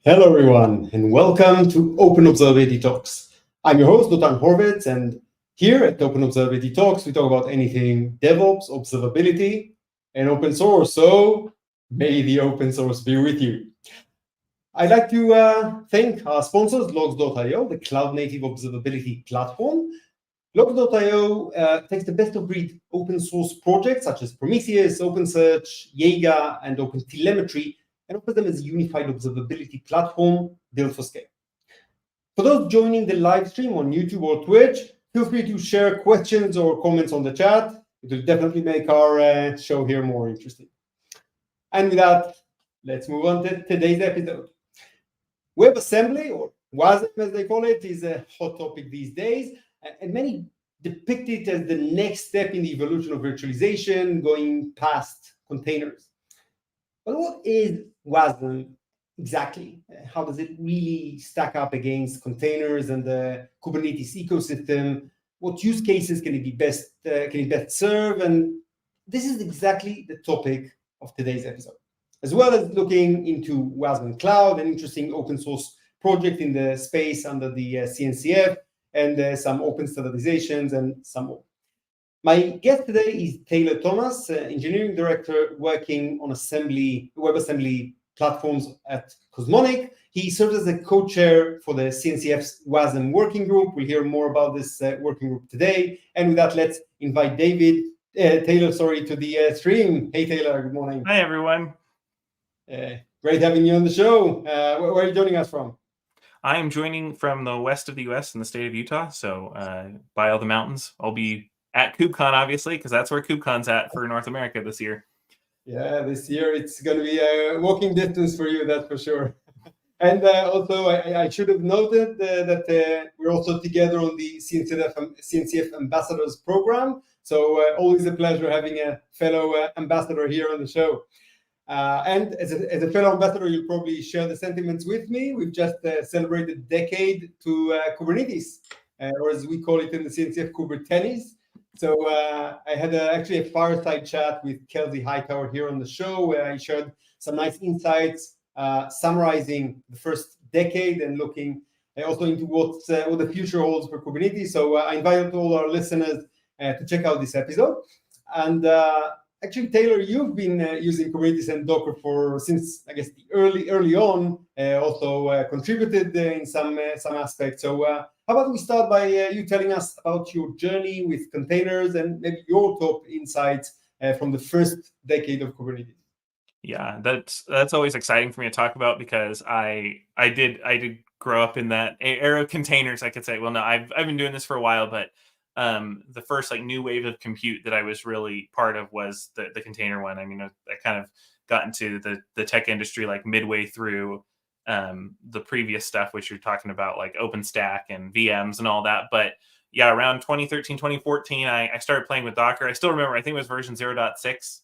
Hello, everyone, and welcome to OpenObservability Talks. I'm your host, Dotan Horvitz, and here at OpenObservability Talks, we talk about anything DevOps, observability, and open source. So may the open source be with you. I'd like to thank our sponsors, Logs.io, the cloud-native observability platform. Logs.io takes the best-of-breed open source projects such as Prometheus, OpenSearch, Jaeger, and OpenTelemetry, and offer them as a unified observability platform built for scale. For those joining the live stream on YouTube or Twitch, feel free to share questions or comments on the chat. It will definitely make our show here more interesting. And with that, let's move on to today's episode. WebAssembly, or WASM as they call it, is a hot topic these days, and many depict it as the next step in the evolution of virtualization, going past containers. But what is WASM exactly? How does it really stack up against containers and the Kubernetes ecosystem? What use cases can it best serve? And this is exactly the topic of today's episode, as well as looking into wasmCloud, an interesting open source project in the space under the CNCF, and some open standardizations and some more. My guest today is Taylor Thomas, engineering director working on WebAssembly platforms at Cosmonic. He serves as a co-chair for the CNCF's WASM working group. We'll hear more about this working group today. And with that, let's invite Taylor, to the stream. Hey, Taylor, good morning. Hi, everyone. Great having you on the show. Where are you joining us from? I am joining from the west of the U.S. in the state of Utah, so by all the mountains. I'll be at KubeCon, obviously, because that's where KubeCon's at for North America this year. Yeah, this year it's going to be a walking distance for you, that's for sure. And also, I should have noted that we're also together on the CNCF Ambassadors program. So always a pleasure having a fellow ambassador here on the show. And as a fellow ambassador, you'll probably share the sentiments with me. We've just celebrated a decade to Kubernetes, or as we call it in the CNCF, Kubernetes. So I had actually a fireside chat with Kelsey Hightower here on the show, where I shared some nice insights, summarizing the first decade and looking also into what the future holds for Kubernetes. So I invite all our listeners to check out this episode. And actually, Taylor, you've been using Kubernetes and Docker since, I guess, the early on, also contributed in some aspects. So how about we start by you telling us about your journey with containers and maybe your top insights from the first decade of Kubernetes? Yeah, that's always exciting for me to talk about, because I did grow up in that era of containers, I could say. Well, no, I've been doing this for a while, but the first new wave of compute that I was really part of was the container one. I mean, I kind of got into the tech industry midway through the previous stuff, which you're talking about, like OpenStack and VMs and all that. But yeah, around 2013, 2014, I started playing with Docker. I still remember, I think it was version 0.6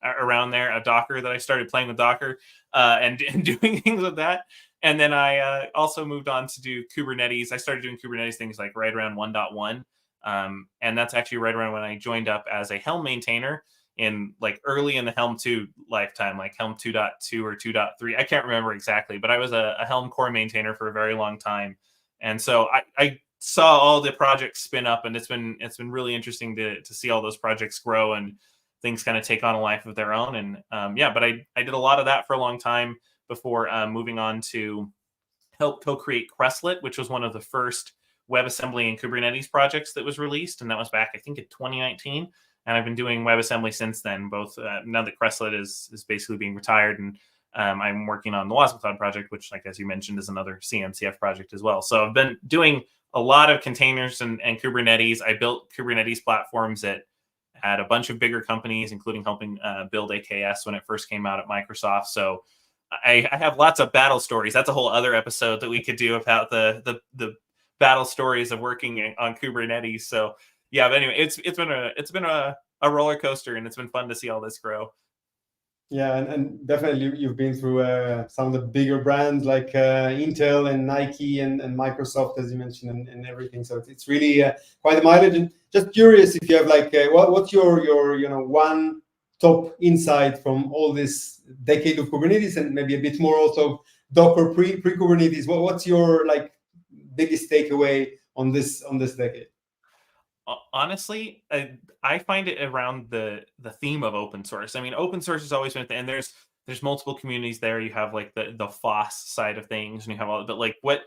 around there of Docker that I started playing with Docker and doing things with that. And then I also moved on to do Kubernetes. I started doing Kubernetes things right around 1.1. And that's actually right around when I joined up as a Helm maintainer in early in the Helm 2 lifetime, like Helm 2.2 or 2.3. I can't remember exactly, but I was a Helm core maintainer for a very long time. And so I saw all the projects spin up, and it's been really interesting to see all those projects grow and things kind of take on a life of their own. And but I did a lot of that for a long time before moving on to help co-create Krustlet, which was one of the first WebAssembly and Kubernetes projects that was released, and that was back, I think, in 2019. And I've been doing WebAssembly since then, both now that Krustlet is basically being retired, and I'm working on the wasmCloud project, which, as you mentioned, is another CNCF project as well. So I've been doing a lot of containers and Kubernetes. I built Kubernetes platforms at a bunch of bigger companies, including helping build AKS when it first came out at Microsoft. So I have lots of battle stories. That's a whole other episode that we could do about the battle stories of working on Kubernetes. So yeah, but anyway, it's been a roller coaster, and it's been fun to see all this grow. Yeah, and definitely you've been through some of the bigger brands like Intel and Nike and Microsoft, as you mentioned, and everything. So it's really quite a mileage. And just curious if you have what's your one top insight from all this decade of Kubernetes, and maybe a bit more also Docker pre-Kubernetes. What's your like biggest takeaway on this decade? Honestly, I find it around the theme of open source. I mean, open source has always been, and there's multiple communities there. You have like the FOSS side of things, and you have all, but like what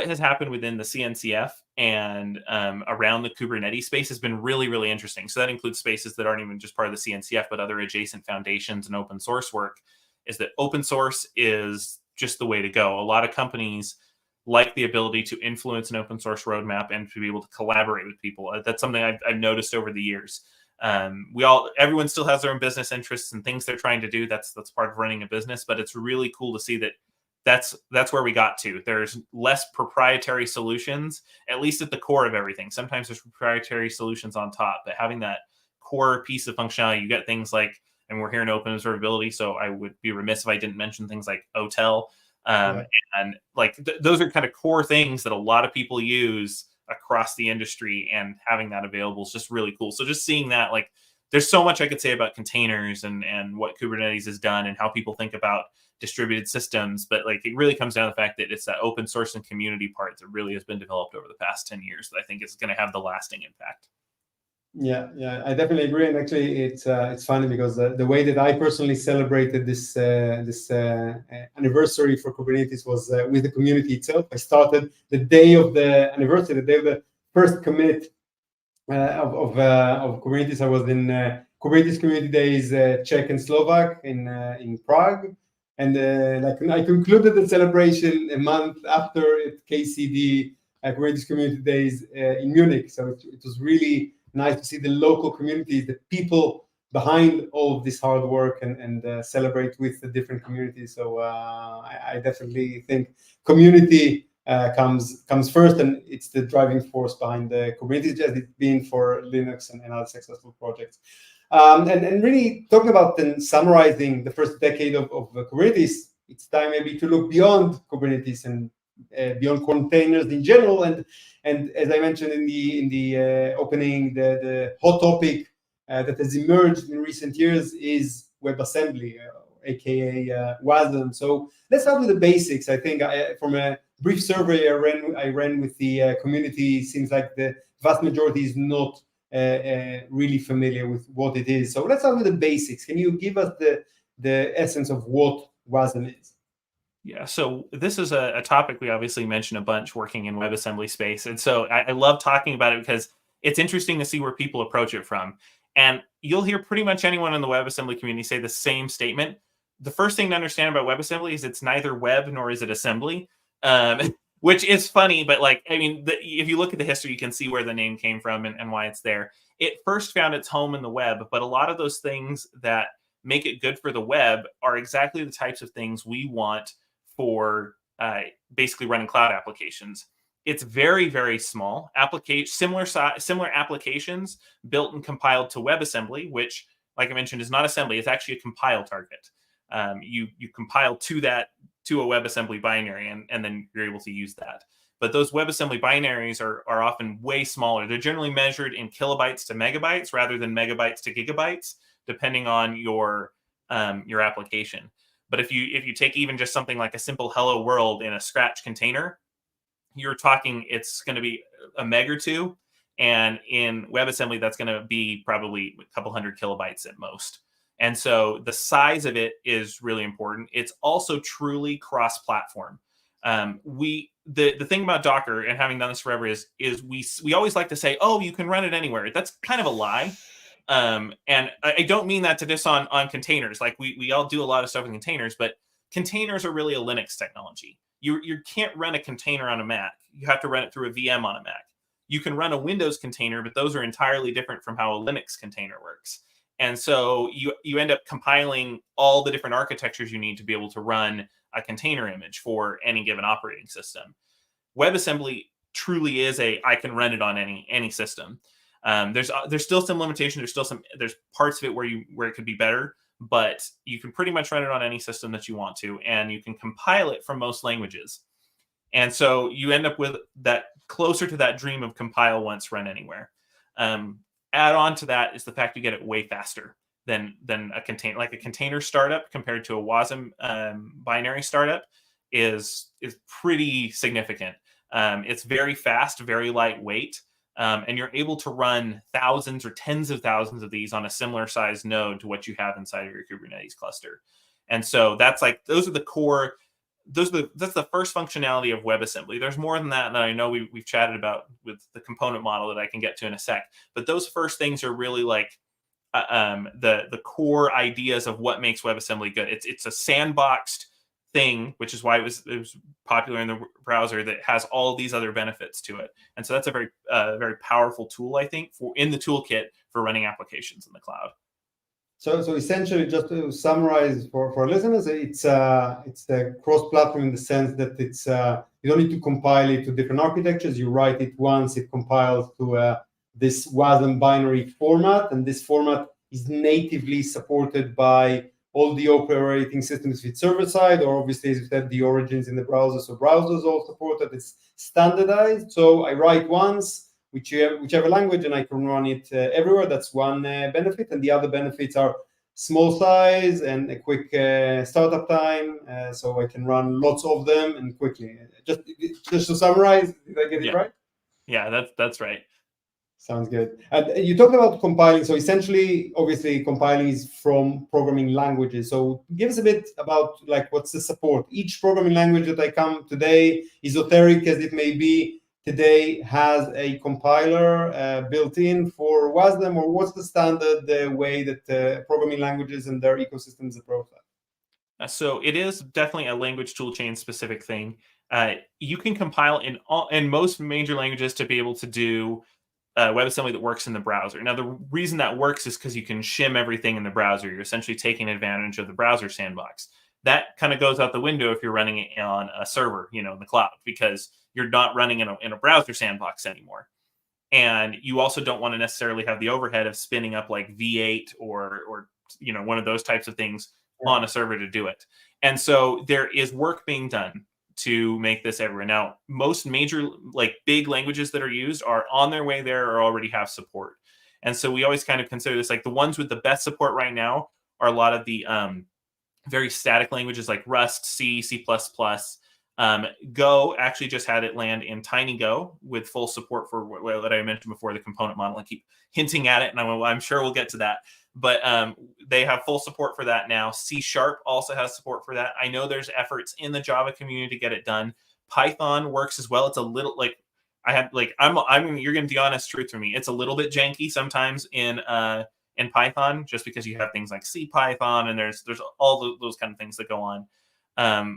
has happened within the CNCF and around the Kubernetes space has been really, really interesting. So that includes spaces that aren't even just part of the CNCF, but other adjacent foundations and open source work. Is that open source is just the way to go. A lot of companies like the ability to influence an open source roadmap and to be able to collaborate with people. That's something I've noticed over the years. Everyone still has their own business interests and things they're trying to do. That's part of running a business, but it's really cool to see that that's where we got to. There's less proprietary solutions, at least at the core of everything. Sometimes there's proprietary solutions on top, but having that core piece of functionality, you get things like, and we're here in open observability, so I would be remiss if I didn't mention things like OTel. Right. And like those are kind of core things that a lot of people use across the industry, and having that available is just really cool. So just seeing that, like, there's so much I could say about containers and what Kubernetes has done and how people think about distributed systems, but like it really comes down to the fact that it's that open source and community part that really has been developed over the past 10 years that I think is going to have the lasting impact. Yeah, I definitely agree. And actually, it's funny because the way that I personally celebrated this anniversary for Kubernetes was with the community itself. I started the day of the anniversary, the day of the first commit of Kubernetes. I was in Kubernetes Community Days Czech and Slovak in Prague, and like I concluded the celebration a month after KCD Kubernetes Community Days in Munich. So it was really nice to see the local communities, the people behind all of this hard work, and celebrate with the different communities. So I definitely think community comes first, and it's the driving force behind the Kubernetes, as it's been for Linux and other successful projects. And really talking about and summarizing the first decade of Kubernetes, it's time maybe to look beyond Kubernetes and beyond containers in general. And as I mentioned in the opening, the hot topic that has emerged in recent years is WebAssembly, aka WASM. So let's start with the basics. I think from a brief survey I ran with the community, seems like the vast majority is not really familiar with what it is. So let's start with the basics. Can you give us the essence of what WASM is? Yeah, so this is a topic we obviously mention a bunch working in WebAssembly space. And so I love talking about it because it's interesting to see where people approach it from. And you'll hear pretty much anyone in the WebAssembly community say the same statement. The first thing to understand about WebAssembly is it's neither web nor is it assembly, which is funny. But like, I mean, if you look at the history, you can see where the name came from and why it's there. It first found its home in the web, but a lot of those things that make it good for the web are exactly the types of things we want for basically running cloud applications. It's very, very small similar applications built and compiled to WebAssembly, which, like I mentioned, is not assembly. It's actually a compile target. You compile to a WebAssembly binary, and then you're able to use that. But those WebAssembly binaries are often way smaller. They're generally measured in kilobytes to megabytes rather than megabytes to gigabytes, depending on your application. But if you take even just something like a simple hello world in a Scratch container, you're talking it's going to be a meg or two. And in WebAssembly, that's going to be probably a couple hundred kilobytes at most. And so the size of it is really important. It's also truly cross-platform. The thing about Docker, and having done this forever, is we always like to say, oh, you can run it anywhere. That's kind of a lie. And I don't mean that to diss on containers. Like we all do a lot of stuff in containers, but containers are really a Linux technology. You can't run a container on a Mac. You have to run it through a VM on a Mac. You can run a Windows container, but those are entirely different from how a Linux container works. And so you end up compiling all the different architectures you need to be able to run a container image for any given operating system. WebAssembly truly is I can run it on any system. There's still some limitations. There's parts of it where it could be better, but you can pretty much run it on any system that you want to, and you can compile it from most languages. And so you end up with that closer to that dream of compile once, run anywhere. Add on to that is the fact you get it way faster than a container, like a container startup compared to a WASM binary startup. is pretty significant. It's very fast, very lightweight, and you're able to run thousands or tens of thousands of these on a similar size node to what you have inside of your Kubernetes cluster. And so that's like, those are the core, that's the first functionality of WebAssembly. There's more than that I know we've chatted about with the component model that I can get to in a sec. But those first things are really like the core ideas of what makes WebAssembly good. It's a sandboxed thing, which is why it was popular in the browser, that has all these other benefits to it. And so that's a very powerful tool, I think, in the toolkit for running applications in the cloud. So essentially, just to summarize for listeners, it's a cross-platform in the sense that it's you don't need to compile it to different architectures. You write it once, it compiles to this WASM binary format, and this format is natively supported by all the operating systems with server side, or obviously, as you said, the origins in the browser, so browsers all support it. It's standardized. So I write once, whichever language, and I can run it everywhere. That's one benefit. And the other benefits are small size and a quick startup time, so I can run lots of them and quickly. Just to summarize, did I get it right? Yeah, that's right. Sounds good. You talked about compiling. So essentially, obviously, compiling is from programming languages. So give us a bit about like what's the support. Each programming language that I come today, esoteric as it may be, today has a compiler built in for WASM, or what's the standard way that programming languages and their ecosystems approach that? So it is definitely a language toolchain specific thing. You can compile in most major languages to be able to do WebAssembly that works in the browser. Now, the reason that works is because you can shim everything in the browser. You're essentially taking advantage of the browser sandbox. That kind of goes out the window if you're running it on a server, in the cloud, because you're not running in a browser sandbox anymore. And you also don't want to necessarily have the overhead of spinning up like V8 or one of those types of things on a server to do it. And so there is work being done to make this everywhere. Now, most major like big languages that are used are on their way there or already have support. And so we always kind of consider this like the ones with the best support right now are a lot of the very static languages like Rust, C, C++. Go actually just had it land in TinyGo with full support for what I mentioned before, the component model. I keep hinting at it, and I'm sure we'll get to that. But they have full support for that now. C# also has support for that. I know there's efforts in the Java community to get it done. Python works as well. It's a little like you're going to be honest truth for me. It's a little bit janky sometimes in Python, just because you have things like CPython and there's all those kind of things that go on.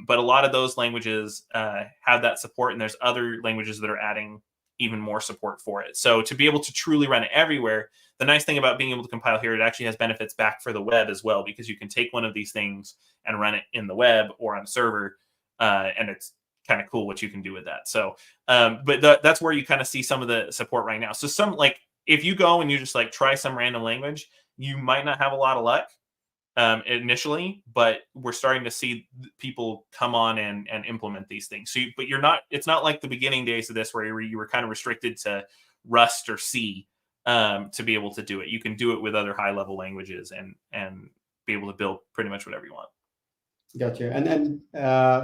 But a lot of those languages have that support, and there's other languages that are adding even more support for it. So to be able to truly run it everywhere, the nice thing about being able to compile here, it actually has benefits back for the web as well, because you can take one of these things and run it in the web or on a server, and it's kind of cool what you can do with that. So, but that's where you kind of see some of the support right now. So some, like, if you go and you just like try some random language, you might not have a lot of luck initially, but we're starting to see people come on and implement these things. So, but it's not like the beginning days of this where you were kind of restricted to Rust or C to be able to do it. You can do it with other high level languages and be able to build pretty much whatever you want. Gotcha. And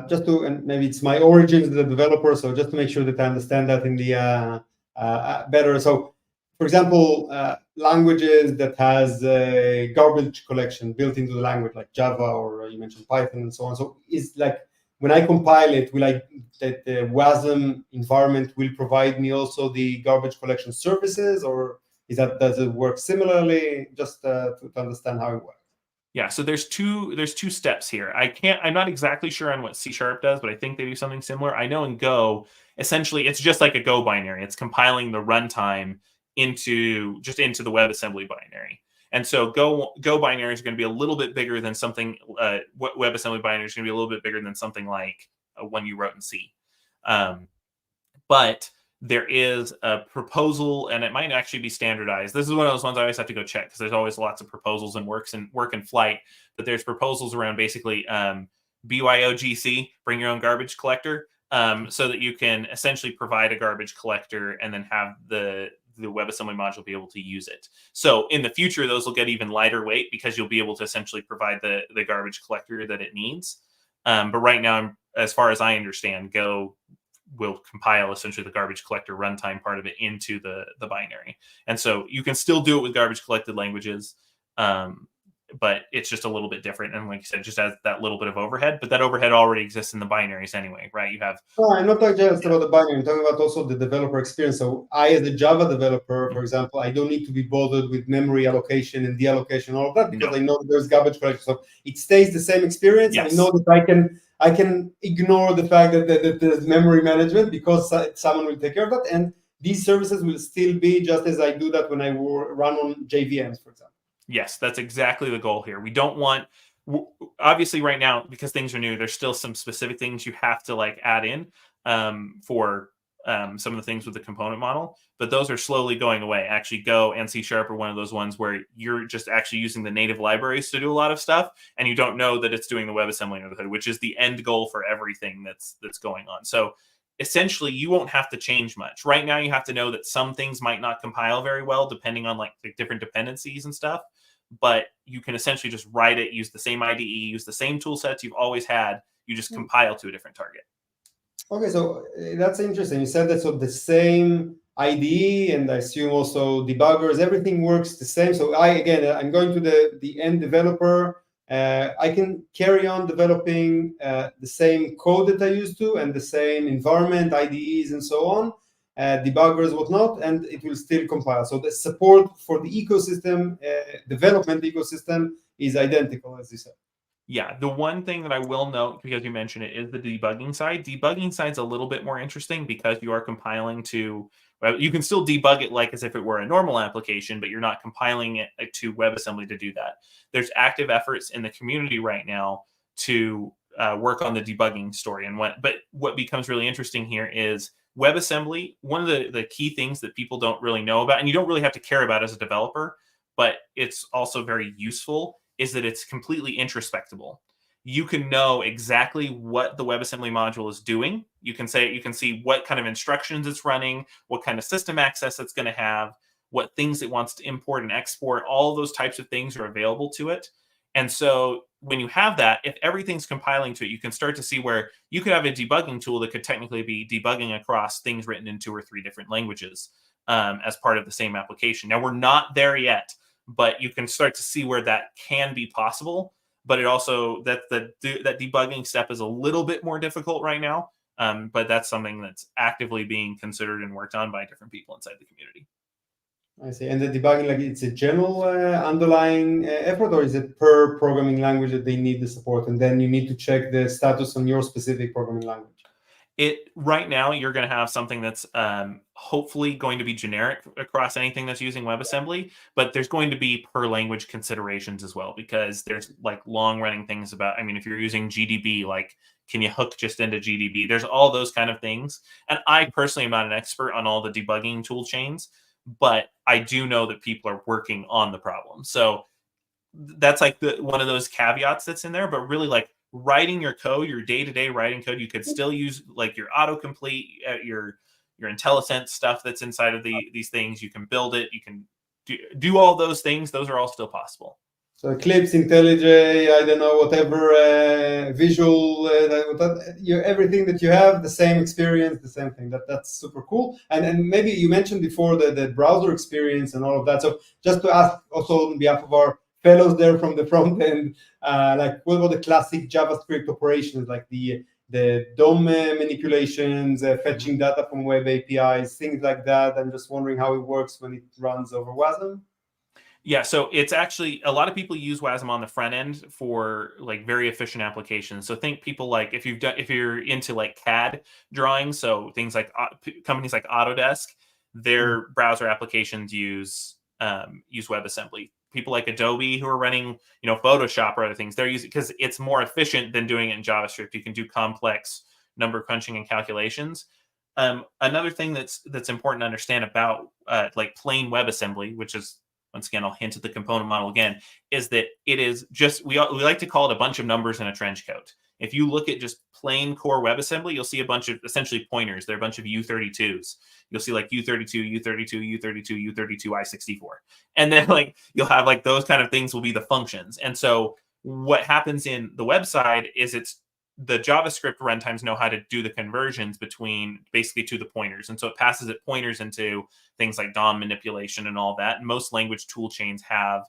just to, and maybe it's my origins as a developer, so just to make sure that I understand that in the better. So, for example, languages that has a garbage collection built into the language, like Java, or you mentioned Python and so on. So is like, when I compile it, that the WASM environment will provide me also the garbage collection services, or does it work similarly? Just to understand how it works. Yeah, so there's two steps here. I'm not exactly sure on what C# does, but I think they do something similar. I know in Go, essentially, it's just like a Go binary. It's compiling the runtime into the WebAssembly binary. And so Go binary is going to be a little bit bigger than something. WebAssembly binary is going to be a little bit bigger than something like one you wrote in C. But there is a proposal, and it might actually be standardized. This is one of those ones I always have to go check, because there's always lots of proposals and work in flight. But there's proposals around basically BYOGC, bring your own garbage collector, so that you can essentially provide a garbage collector and then have the WebAssembly module be able to use it. So in the future, those will get even lighter weight, because you'll be able to essentially provide the garbage collector that it needs. But right now, as far as I understand, Go will compile essentially the garbage collector runtime part of it into the binary. And so you can still do it with garbage collected languages, but it's just a little bit different. And like you said, just has that little bit of overhead, but that overhead already exists in the binaries anyway, right? You have... I'm not talking just about the binary, I'm talking about also the developer experience. So I, as a Java developer, for example, I don't need to be bothered with memory allocation and deallocation, all of that, because I know that there's garbage collection. So it stays the same experience. Yes. I know that I can ignore the fact that there's memory management, because someone will take care of that. And these services will still be just as I do that when I run on JVMs, for example. Yes, that's exactly the goal here. We don't want, obviously right now, because things are new, there's still some specific things you have to like add in for some of the things with the component model, but those are slowly going away. Actually, Go and C# are one of those ones where you're just actually using the native libraries to do a lot of stuff, and you don't know that it's doing the WebAssembly under the hood, which is the end goal for everything that's going on. So essentially, you won't have to change much. Right now, you have to know that some things might not compile very well, depending on like the different dependencies and stuff. But you can essentially just write it, use the same IDE, use the same tool sets you've always had. You just compile to a different target. Okay, so that's interesting. You said that, so the same IDE, and I assume also debuggers, everything works the same. So I'm going to the end developer. I can carry on developing the same code that I used to, and the same environment, IDEs, and so on, debuggers, whatnot, and it will still compile. So the support for the ecosystem, development ecosystem, is identical, as you said. Yeah, the one thing that I will note, because you mentioned it, is the debugging side. Debugging side's a little bit more interesting because you are compiling to, well, you can still debug it like as if it were a normal application, but you're not compiling it to WebAssembly to do that. There's active efforts in the community right now to work on the debugging story. But what becomes really interesting here is WebAssembly. One of the key things that people don't really know about, and you don't really have to care about as a developer, but it's also very useful, is that it's completely introspectable. You can know exactly what the WebAssembly module is doing. You can see what kind of instructions it's running, what kind of system access it's going to have, what things it wants to import and export. All those types of things are available to it. And so when you have that, if everything's compiling to it, you can start to see where you could have a debugging tool that could technically be debugging across things written in 2 or 3 different languages as part of the same application. Now, we're not there yet, but you can start to see where that can be possible. But it also, that debugging step is a little bit more difficult right now. But that's something that's actively being considered and worked on by different people inside the community. I see. And the debugging, like, it's a general underlying effort, or is it per programming language that they need the support, and then you need to check the status on your specific programming language? Right now, you're going to have something that's hopefully going to be generic across anything that's using WebAssembly, but there's going to be per language considerations as well, because there's like long running things about, I mean, if you're using GDB, like, can you hook just into GDB? There's all those kind of things. And I personally am not an expert on all the debugging tool chains, but I do know that people are working on the problem. So that's like one of those caveats that's in there, but really, like, writing your code, your day-to-day writing code, you could still use like your autocomplete, your IntelliSense stuff that's inside of these things. You can build it. You can do all those things. Those are all still possible. So Eclipse, IntelliJ, I don't know, whatever, Visual, everything that you have, the same experience, the same thing. That's super cool. And maybe you mentioned before the browser experience and all of that. So just to ask also on behalf of our fellows there from the front end, like, what about the classic JavaScript operations, like the DOM manipulations, fetching data from web APIs, things like that? I'm just wondering how it works when it runs over WASM. Yeah, so it's actually, a lot of people use WASM on the front end for like very efficient applications. So think people like, if you're into like CAD drawing, so things like companies like Autodesk, their browser applications use WebAssembly. People like Adobe who are running, Photoshop or other things, they're using, because it's more efficient than doing it in JavaScript. You can do complex number crunching and calculations. Another thing that's important to understand about like plain WebAssembly, which is, once again, I'll hint at the component model again, is that it is just, we like to call it a bunch of numbers in a trench coat. If you look at just plain core WebAssembly, you'll see a bunch of essentially pointers. They're a bunch of U32s. You'll see like U32, U32, U32, U32, I64. And then like you'll have like those kind of things will be the functions. And so what happens in the web side is it's the JavaScript runtimes know how to do the conversions between basically to the pointers. And so it passes it pointers into things like DOM manipulation and all that. And most language tool chains have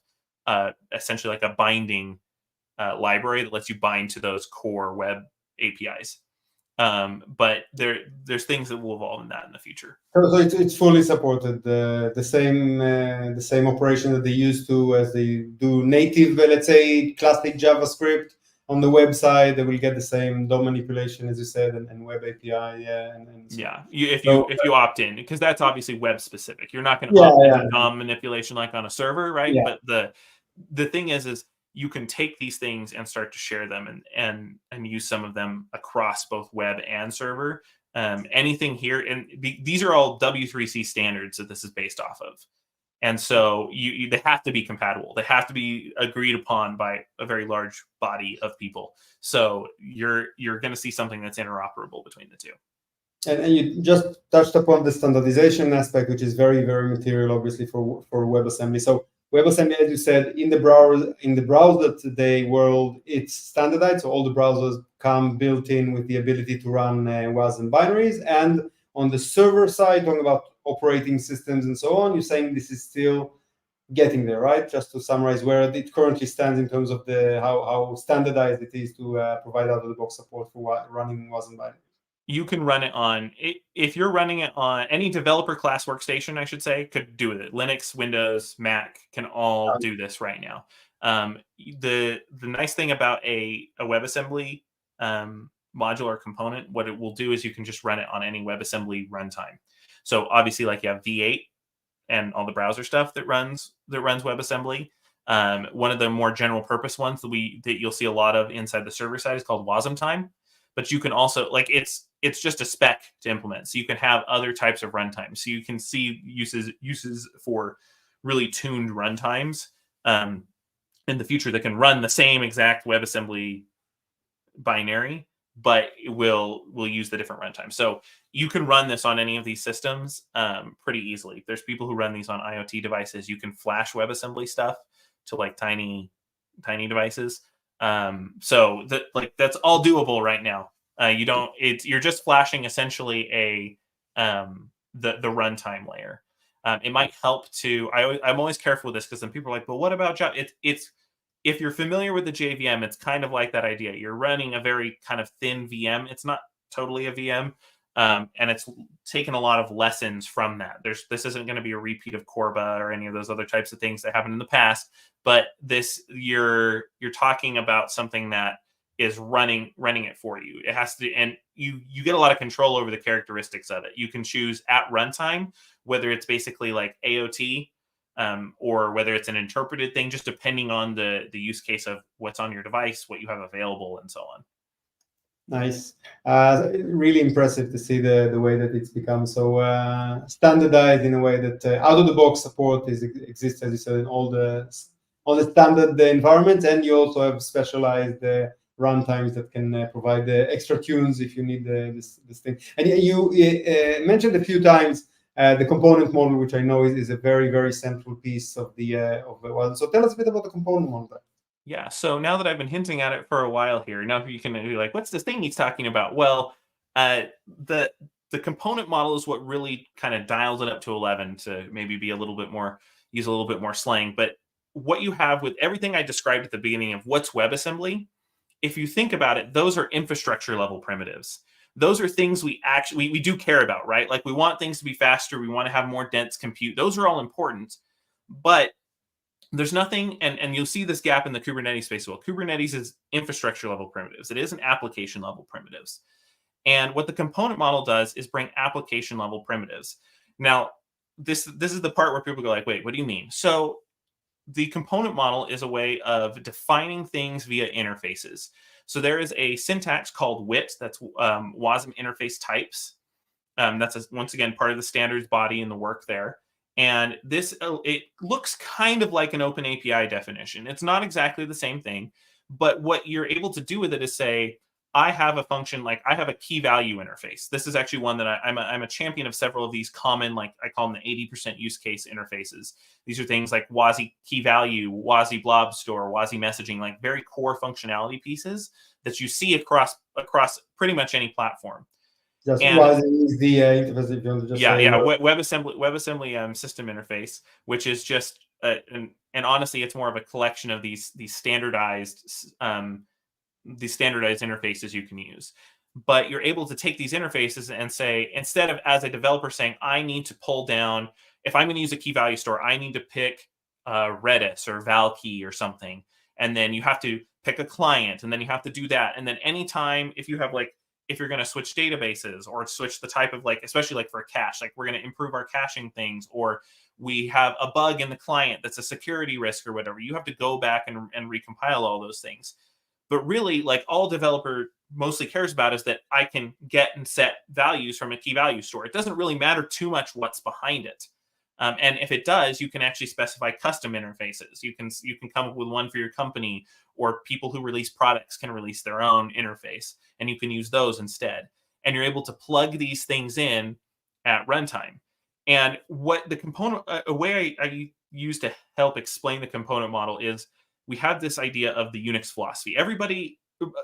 essentially like a binding library that lets you bind to those core web APIs. But there's things that will evolve in that in the future. So it's fully supported. The same operation that they used to as they do native, let's say, classic JavaScript on the website, they will get the same DOM manipulation, as you said, and web API. Yeah, and so. Yeah. If you opt in, because that's obviously web specific. You're not going to opt into DOM manipulation like on a server, right? Yeah. But the thing is you can take these things and start to share them and use some of them across both web and server. Anything here, and these are all W3C standards that this is based off of. And so they have to be compatible. They have to be agreed upon by a very large body of people. So you're going to see something that's interoperable between the two. And you just touched upon the standardization aspect, which is very, very material, obviously, for WebAssembly. So WebAssembly, as you said, in the browser today world, it's standardized. So all the browsers come built in with the ability to run WASM binaries. And on the server side, talking about operating systems and so on, you're saying this is still getting there, right? Just to summarize where it currently stands in terms of how standardized it is to provide out-of-the-box support for running WASM binaries. You can run it on, if you're running it on any developer class workstation, I should say, could do it. Linux, Windows, Mac can all do this right now. The nice thing about a WebAssembly modular component, what it will do is you can just run it on any WebAssembly runtime. So obviously, like you have V8 and all the browser stuff that runs WebAssembly. One of the more general purpose ones that you'll see a lot of inside the server side is called wasmTime. But you can also, like, it's just a spec to implement. So you can have other types of runtimes. So you can see uses for really tuned runtimes in the future that can run the same exact WebAssembly binary, but it will use the different runtime. So you can run this on any of these systems pretty easily. There's people who run these on IoT devices. You can flash WebAssembly stuff to like tiny devices. So that's all doable right now. You're just flashing essentially the runtime layer. It might help to. I'm always careful with this because then people are like, "But what about Java?" It's if you're familiar with the JVM, it's kind of like that idea. You're running a very kind of thin VM. It's not totally a VM, and it's taken a lot of lessons from that. This isn't going to be a repeat of Corba or any of those other types of things that happened in the past. But this, you're talking about something that is running it for you. It has to, and you get a lot of control over the characteristics of it. You can choose at runtime whether it's basically like AOT or whether it's an interpreted thing, just depending on the use case of what's on your device, what you have available, and so on. Nice. Really impressive to see the way that it's become so standardized in a way that out-of-the-box support exists, as you said, in all the standard environments, and you also have specialized runtimes that can provide the extra tunes if you need this thing. And you mentioned a few times the component model, which I know is a very, very central piece of the WASM. So tell us a bit about the component model. Yeah, so now that I've been hinting at it for a while here, now you can be like, what's this thing he's talking about? Well, the component model is what really kind of dials it up to 11 to maybe be use a little bit more slang. But what you have with everything I described at the beginning of what's WebAssembly, if you think about it, those are infrastructure level primitives. Those are things we do care about, right? Like we want things to be faster. We want to have more dense compute. Those are all important. But there's nothing, and you'll see this gap in the Kubernetes space as well. Kubernetes is infrastructure level primitives. It isn't application level primitives. And what the component model does is bring application level primitives. Now, this is the part where people go like, wait, what do you mean? So the component model is a way of defining things via interfaces. So there is a syntax called WIT, that's WASM interface types. That's once again part of the standards body in the work there. And this, it looks kind of like an open API definition. It's not exactly the same thing, but what you're able to do with it is say, I have a function, like I have a key value interface. This is actually one that I'm a champion of several of these common, like I call them the 80% use case interfaces. These are things like WASI key value, WASI blob store, WASI messaging, like very core functionality pieces that you see across pretty much any platform. Just And WASI is the interface, if you want to just say. WebAssembly system interface, which is just and honestly, it's more of a collection of these standardized interfaces you can use. But you're able to take these interfaces and say, instead of as a developer saying, I need to pull down, if I'm going to use a key value store, I need to pick Redis or Valkey or something. And then you have to pick a client, and then you have to do that. And then anytime, if you're going to switch databases or switch the type of, like, especially like for a cache, like we're going to improve our caching things, or we have a bug in the client that's a security risk or whatever, you have to go back and recompile all those things. But really, like, all developer mostly cares about is that I can get and set values from a key value store. It doesn't really matter too much what's behind it. And if it does, you can actually specify custom interfaces. You can come up with one for your company, or people who release products can release their own interface, and you can use those instead. And you're able to plug these things in at runtime. And what the component, a way I use to help explain the component model is, we have this idea of the Unix philosophy. Everybody,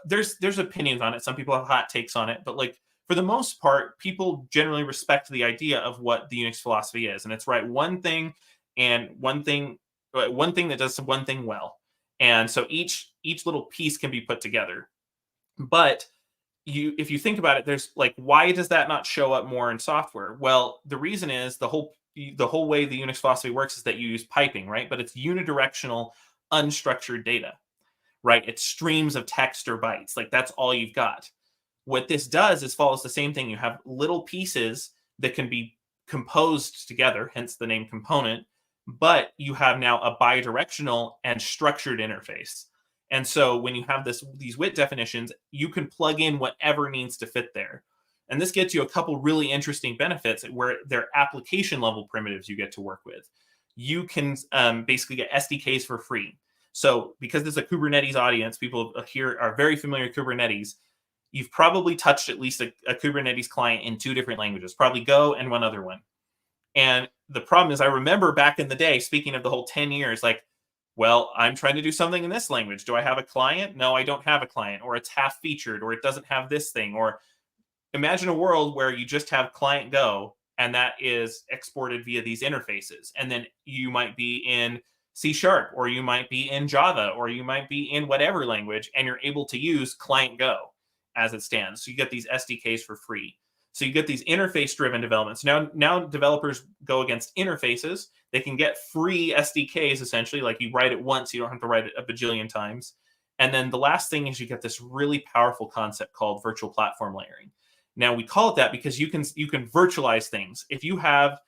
there's opinions on it. Some people have hot takes on it, but like for the most part, people generally respect the idea of what the Unix philosophy is, and it's write one thing that does one thing well. And so each little piece can be put together. But if you think about it, there's like, why does that not show up more in software? Well, the reason is the whole way the Unix philosophy works is that you use piping, right? But it's unidirectional, unstructured data, right? It's streams of text or bytes. Like, that's all you've got. What this does is follows the same thing. You have little pieces that can be composed together, hence the name component, but you have now a bidirectional and structured interface. And so when you have these WIT definitions, you can plug in whatever needs to fit there. And this gets you a couple really interesting benefits where they're application level primitives you get to work with. You can basically get SDKs for free. So because there's a Kubernetes audience, people here are very familiar with Kubernetes. You've probably touched at least a Kubernetes client in 2 different languages, probably Go and one other one. And the problem is, I remember back in the day, speaking of the whole 10 years, like, well, I'm trying to do something in this language. Do I have a client? No, I don't have a client. Or it's half featured, or it doesn't have this thing. Or imagine a world where you just have client Go, and that is exported via these interfaces. And then you might be in C#, or you might be in Java, or you might be in whatever language, and you're able to use client Go as it stands. So you get these SDKs for free. So you get these interface-driven developments. Now developers go against interfaces. They can get free SDKs, essentially. Like, you write it once, you don't have to write it a bajillion times. And then the last thing is you get this really powerful concept called virtual platform layering. Now, we call it that because you can virtualize things. If you have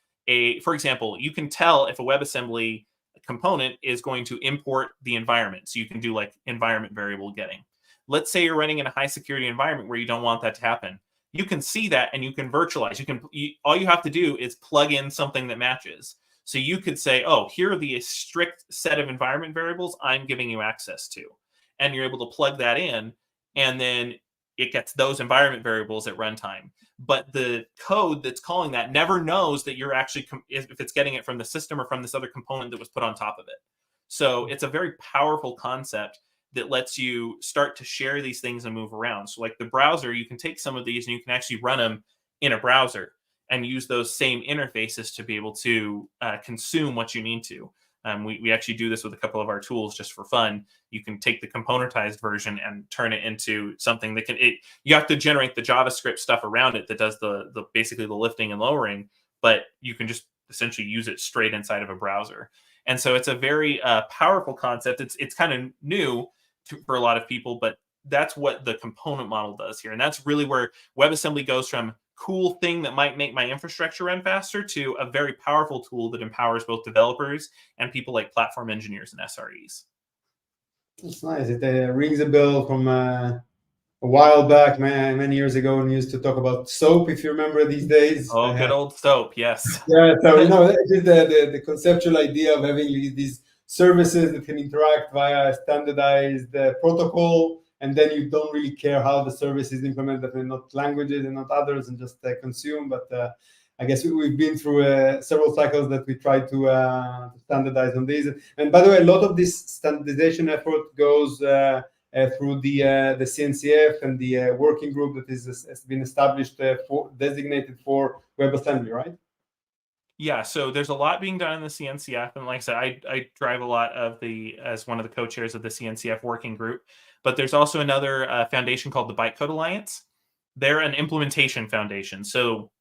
for example, you can tell if a WebAssembly component is going to import the environment. So you can do like environment variable getting. Let's say you're running in a high security environment where you don't want that to happen. You can see that and you can virtualize. All you have to do is plug in something that matches. So you could say, oh, here are the strict set of environment variables I'm giving you access to. And you're able to plug that in, and then it gets those environment variables at runtime. But the code that's calling that never knows that you're actually, if it's getting it from the system or from this other component that was put on top of it. So it's a very powerful concept that lets you start to share these things and move around. So like the browser, you can take some of these and you can actually run them in a browser and use those same interfaces to be able to consume what you need to. We actually do this with a couple of our tools just for fun. You can take the componentized version and turn it into something that you have to generate the JavaScript stuff around it that does the basically the lifting and lowering, but you can just essentially use it straight inside of a browser. And so it's a very powerful concept. It's kind of new for a lot of people, but that's what the component model does here. And that's really where WebAssembly goes from cool thing that might make my infrastructure run faster to a very powerful tool that empowers both developers and people like platform engineers and SREs. That's nice. It rings a bell from a while back, many years ago, when we used to talk about SOAP, if you remember these days. Oh, good old SOAP, yes. Yeah, so just the conceptual idea of having these services that can interact via a standardized protocol and then you don't really care how the service is implemented, and not languages and not others, and just consume. But I guess we've been through several cycles that we try to standardize on these. And by the way, a lot of this standardization effort goes through the CNCF and the working group that has been established designated for WebAssembly, right? Yeah, so there's a lot being done in the CNCF, and like I said, I drive a lot of as one of the co-chairs of the CNCF working group. But there's also another foundation called the Bytecode Alliance. They're an implementation foundation, so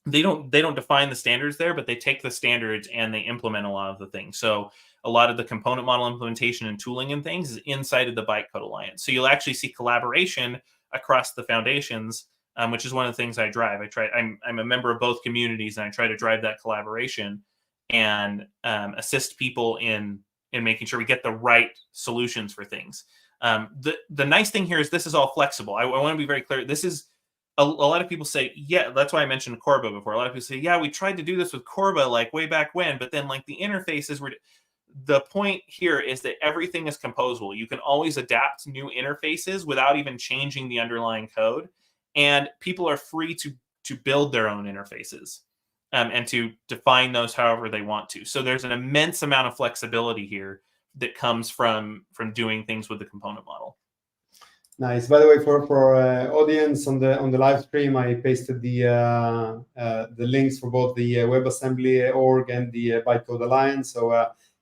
they don't define the standards there, but they take the standards and they implement a lot of the things. So a lot of the component model implementation and tooling and things is inside of the Bytecode Alliance. So you'll actually see collaboration across the foundations, which is one of the things I drive. I'm a member of both communities, and I try to drive that collaboration and assist people in making sure we get the right solutions for things. The nice thing here is this is all flexible. I want to be very clear. This is a lot of people say, yeah, that's why I mentioned Corba before. A lot of people say, yeah, we tried to do this with Corba like way back when, but then like the interfaces were. The point here is that everything is composable. You can always adapt new interfaces without even changing the underlying code, and people are free to build their own interfaces and to define those however they want to. So there's an immense amount of flexibility here that comes from doing things with the component model. Nice. By the way, for audience on the live stream, I pasted the links for both the WebAssembly org and the Bytecode Alliance. So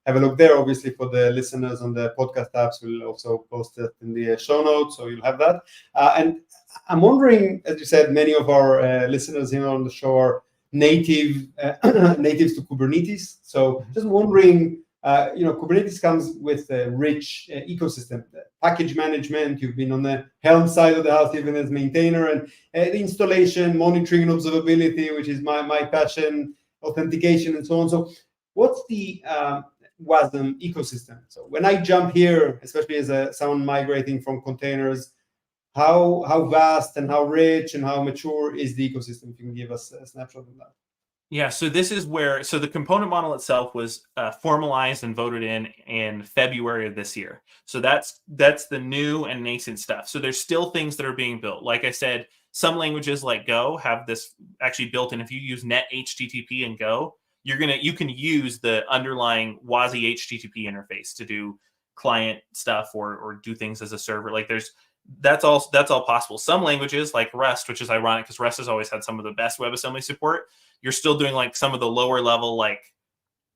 have a look there. Obviously, for the listeners on the podcast apps, we'll also post it in the show notes, so you'll have that. And I'm wondering, as you said, many of our listeners here on the show are natives to Kubernetes. So just wondering. Kubernetes comes with a rich ecosystem, package management. You've been on the Helm side of the house, even as maintainer, and the installation, monitoring, and observability, which is my passion, authentication, and so on. So, what's the WASM ecosystem? So, when I jump here, especially as someone migrating from containers, how vast and how rich and how mature is the ecosystem? If you can give us a snapshot of that. Yeah, so this is where, so the component model itself was formalized and voted in February of this year. So that's the new and nascent stuff. So there's still things that are being built. Like I said, some languages like Go have this actually built in. If you use net HTTP in Go, you can use the underlying WASI HTTP interface to do client stuff or do things as a server. Like that's all possible. Some languages like Rust, which is ironic because Rust has always had some of the best WebAssembly support, you're still doing like some of the lower level like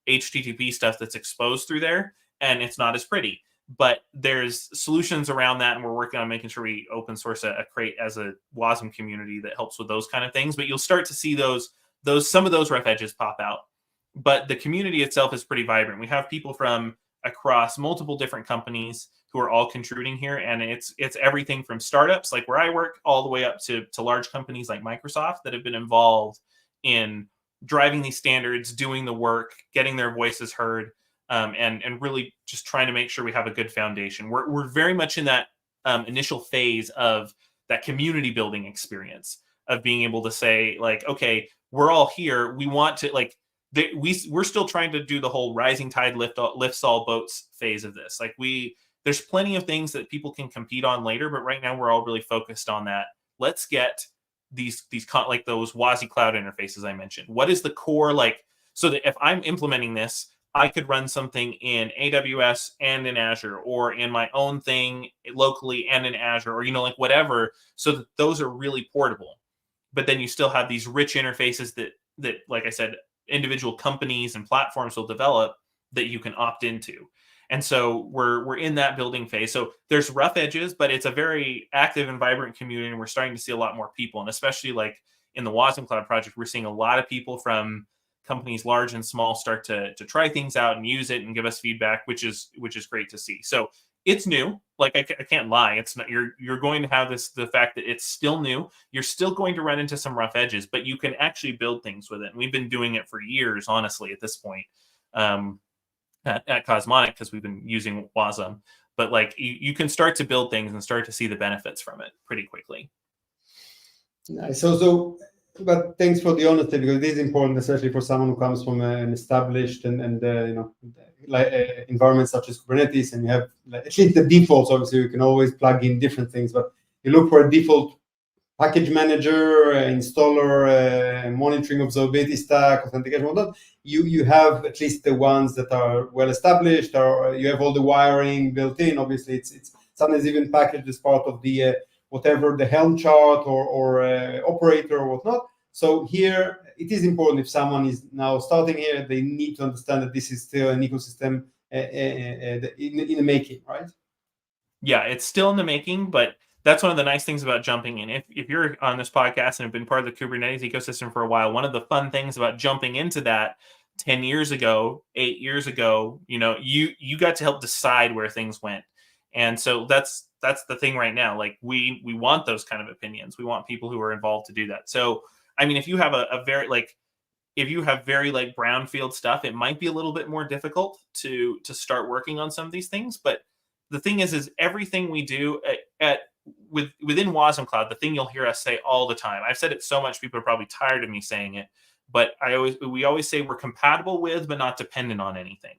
HTTP stuff that's exposed through there, and it's not as pretty. But there's solutions around that, and we're working on making sure we open source a crate as a WASM community that helps with those kind of things. But you'll start to see some of those rough edges pop out. But the community itself is pretty vibrant. We have people from across multiple different companies who are all contributing here, and it's everything from startups like where I work all the way up to large companies like Microsoft that have been involved in driving these standards, doing the work, getting their voices heard, and really just trying to make sure we have a good foundation. We're very much in that initial phase of that community building experience of being able to say like, okay, we're all here. We want to like, we're still trying to do the whole rising tide lifts all boats phase of this. Like there's plenty of things that people can compete on later, but right now we're all really focused on that. Let's get these like those WASI-Cloud interfaces I mentioned. What is the core like, so that if I'm implementing this, I could run something in AWS and in Azure, or in my own thing locally and in Azure, or like whatever, so that those are really portable. But then you still have these rich interfaces that like I said, individual companies and platforms will develop that you can opt into. And so we're in that building phase. So there's rough edges, but it's a very active and vibrant community, and we're starting to see a lot more people. And especially like in the wasmCloud project, we're seeing a lot of people from companies large and small start to try things out and use it and give us feedback, which is great to see. So it's new. Like I can't lie. It's not, you're going to have the fact that it's still new. You're still going to run into some rough edges, but you can actually build things with it. And we've been doing it for years, honestly, at this point. At Cosmonic, because we've been using WASM, but like you can start to build things and start to see the benefits from it pretty quickly. Nice. So But thanks for the honesty, because it is important, especially for someone who comes from an established and environment such as Kubernetes, and you have at least the defaults. Obviously, you can always plug in different things, but you look for a default package manager, installer, monitoring, observability stack, authentication, whatnot. You have at least the ones that are well established, or you have all the wiring built in. Obviously, it's sometimes even packaged as part of the whatever the Helm chart or operator or whatnot. So here, it is important, if someone is now starting here, they need to understand that this is still an ecosystem in the making, right? Yeah, it's still in the making, but that's one of the nice things about jumping in. If you're on this podcast and have been part of the Kubernetes ecosystem for a while, one of the fun things about jumping into that 10 years ago, 8 years ago, you got to help decide where things went. And so that's the thing right now. Like we want those kind of opinions. We want people who are involved to do that. So, I mean, if you have a very brownfield stuff, it might be a little bit more difficult to start working on some of these things. But the thing is everything we do within wasmCloud, the thing you'll hear us say all the time, I've said it so much, people are probably tired of me saying it, but we always say we're compatible with, but not dependent on anything.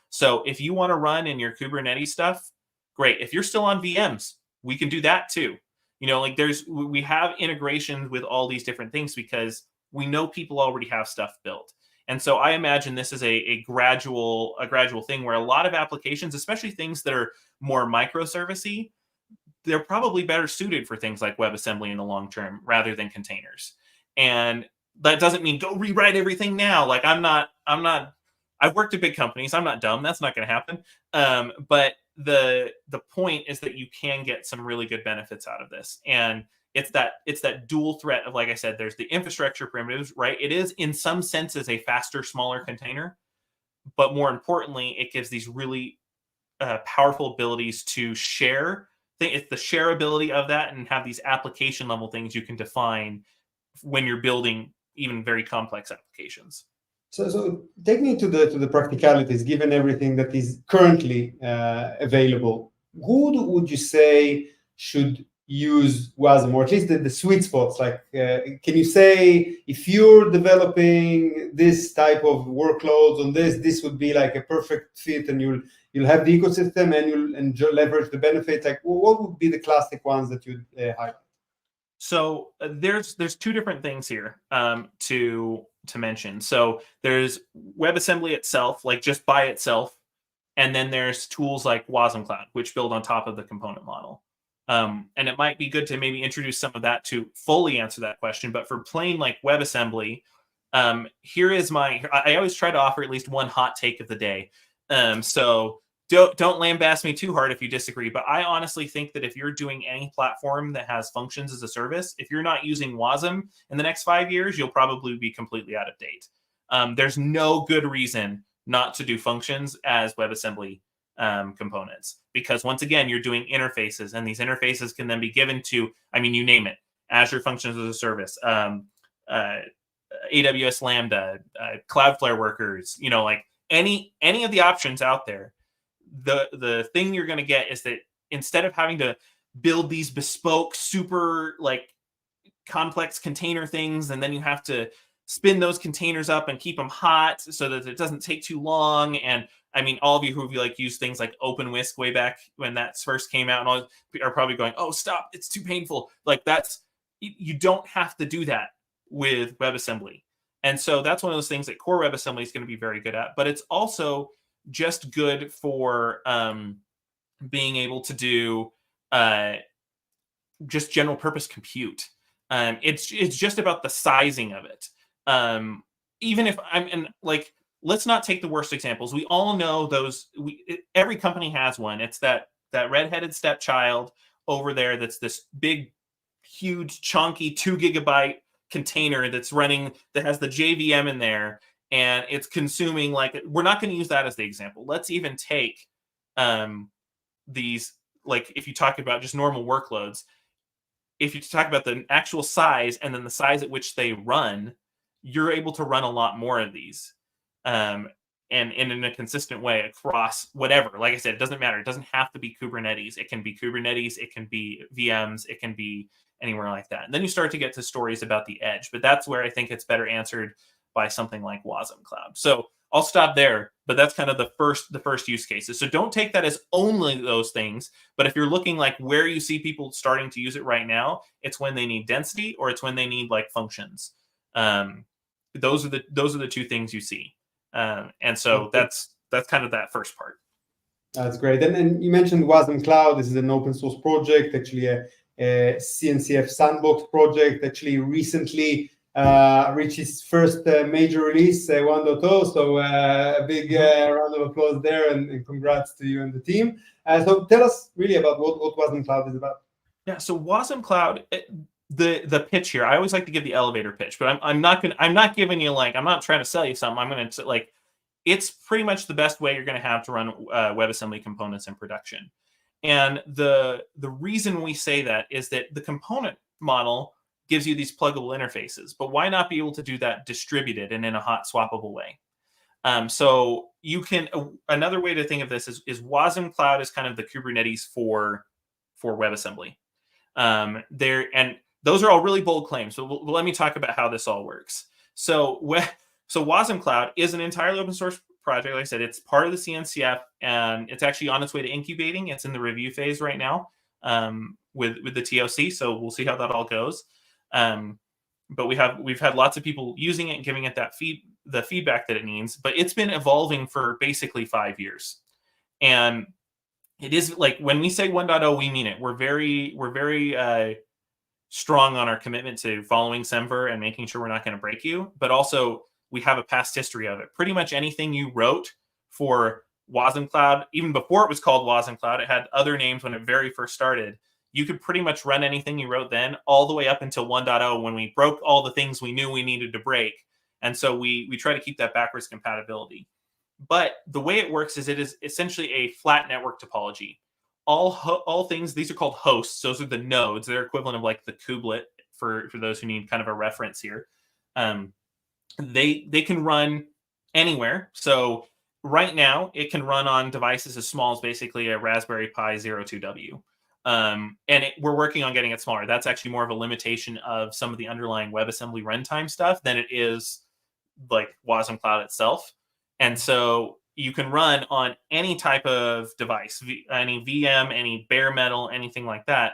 So if you want to run in your Kubernetes stuff, great. If you're still on VMs, we can do that too. We have integrations with all these different things because we know people already have stuff built. And so I imagine this is a gradual thing where a lot of applications, especially things that are more microservice-y, they're probably better suited for things like WebAssembly in the long term rather than containers. And that doesn't mean go rewrite everything now. Like I've worked at big companies. I'm not dumb. That's not going to happen. But the point is that you can get some really good benefits out of this. And it's that dual threat of, like I said, there's the infrastructure primitives, right? It is in some senses a faster, smaller container, but more importantly, it gives these really powerful abilities to share. It's the shareability of that, and have these application level things you can define when you're building even very complex applications. So take me to the practicalities, given everything that is currently available. Who would you say should use WASM, or at least the sweet spots? Like, can you say if you're developing this type of workloads on this would be like a perfect fit, and you'll have the ecosystem and you'll leverage the benefits? Like, what would be the classic ones that you'd highlight? So there's two different things here to mention. So there's WebAssembly itself, like just by itself, and then there's tools like wasmCloud, which build on top of the component model. And it might be good to maybe introduce some of that to fully answer that question. But for plain like WebAssembly, here is I always try to offer at least one hot take of the day. So don't lambaste me too hard if you disagree, but I honestly think that if you're doing any platform that has functions as a service, if you're not using WASM in the next 5 years, you'll probably be completely out of date. There's no good reason not to do functions as WebAssembly components, because once again, you're doing interfaces, and these interfaces can then be given to, you name it, Azure Functions as a Service, AWS Lambda, Cloudflare workers, like any of the options out there. The thing you're going to get is that instead of having to build these bespoke, super like complex container things, and then you have to spin those containers up and keep them hot so that it doesn't take too long. And all of you who have used things like OpenWhisk way back when that first came out, and all are probably going, "Oh, stop! It's too painful." Like you don't have to do that with WebAssembly. And so that's one of those things that core WebAssembly is going to be very good at. But it's also just good for being able to do just general purpose compute. It's just about the sizing of it. Even if let's not take the worst examples. We all know those. Every company has one. It's that redheaded stepchild over there. That's this big, huge, chunky 2 gigabyte container that's running, that has the JVM in there, and it's consuming, we're not going to use that as the example. Let's even take these, if you talk about just normal workloads, if you talk about the actual size and then the size at which they run, you're able to run a lot more of these. And in a consistent way across whatever. Like I said, it doesn't matter. It doesn't have to be Kubernetes. It can be Kubernetes. It can be VMs. It can be anywhere like that. And then you start to get to stories about the edge, but that's where I think it's better answered by something like wasmCloud. So I'll stop there, but that's kind of the first use cases. So don't take that as only those things, but if you're looking like where you see people starting to use it right now, it's when they need density or it's when they need like functions. Those are the two things you see. And so that's kind of that first part. That's great. And then you mentioned wasmCloud. This is an open source project, actually a CNCF sandbox project, actually recently reached its first major release, 1.0. So a big round of applause there, and congrats to you and the team. So tell us really about what wasmCloud is about. Yeah, so wasmCloud, the pitch here, I always like to give the elevator pitch, but I'm not giving you like, I'm not trying to sell you something. I'm going to like, it's pretty much the best way you're going to have to run WebAssembly components in production. And the reason we say that is that the component model gives you these pluggable interfaces, but why not be able to do that distributed and in a hot swappable way? So you can, another way to think of this is wasmCloud is kind of the Kubernetes for WebAssembly. And those are all really bold claims. So let me talk about how this all works. So wasmCloud is an entirely open source project. Like I said, it's part of the CNCF, and it's actually on its way to incubating. It's in the review phase right now with the TOC. So we'll see how that all goes. But we've had lots of people using it and giving it the feedback that it needs. But it's been evolving for basically 5 years, and it is like when we say 1.0, we mean it. We're very strong on our commitment to following SEMVer and making sure we're not going to break you, but also we have a past history of it. Pretty much anything you wrote for wasmCloud, even before it was called wasmCloud, it had other names when it very first started. You could pretty much run anything you wrote then all the way up until 1.0 when we broke all the things we knew we needed to break. And so we try to keep that backwards compatibility. But the way it works is it is essentially a flat network topology. All things, these are called hosts. Those are the nodes. They're equivalent of like the kubelet for those who need kind of a reference here. They can run anywhere. So right now, it can run on devices as small as basically a Raspberry Pi 02W. And we're working on getting it smaller. That's actually more of a limitation of some of the underlying WebAssembly runtime stuff than it is like wasmCloud itself. And so you can run on any type of device, any VM, any bare metal, anything like that.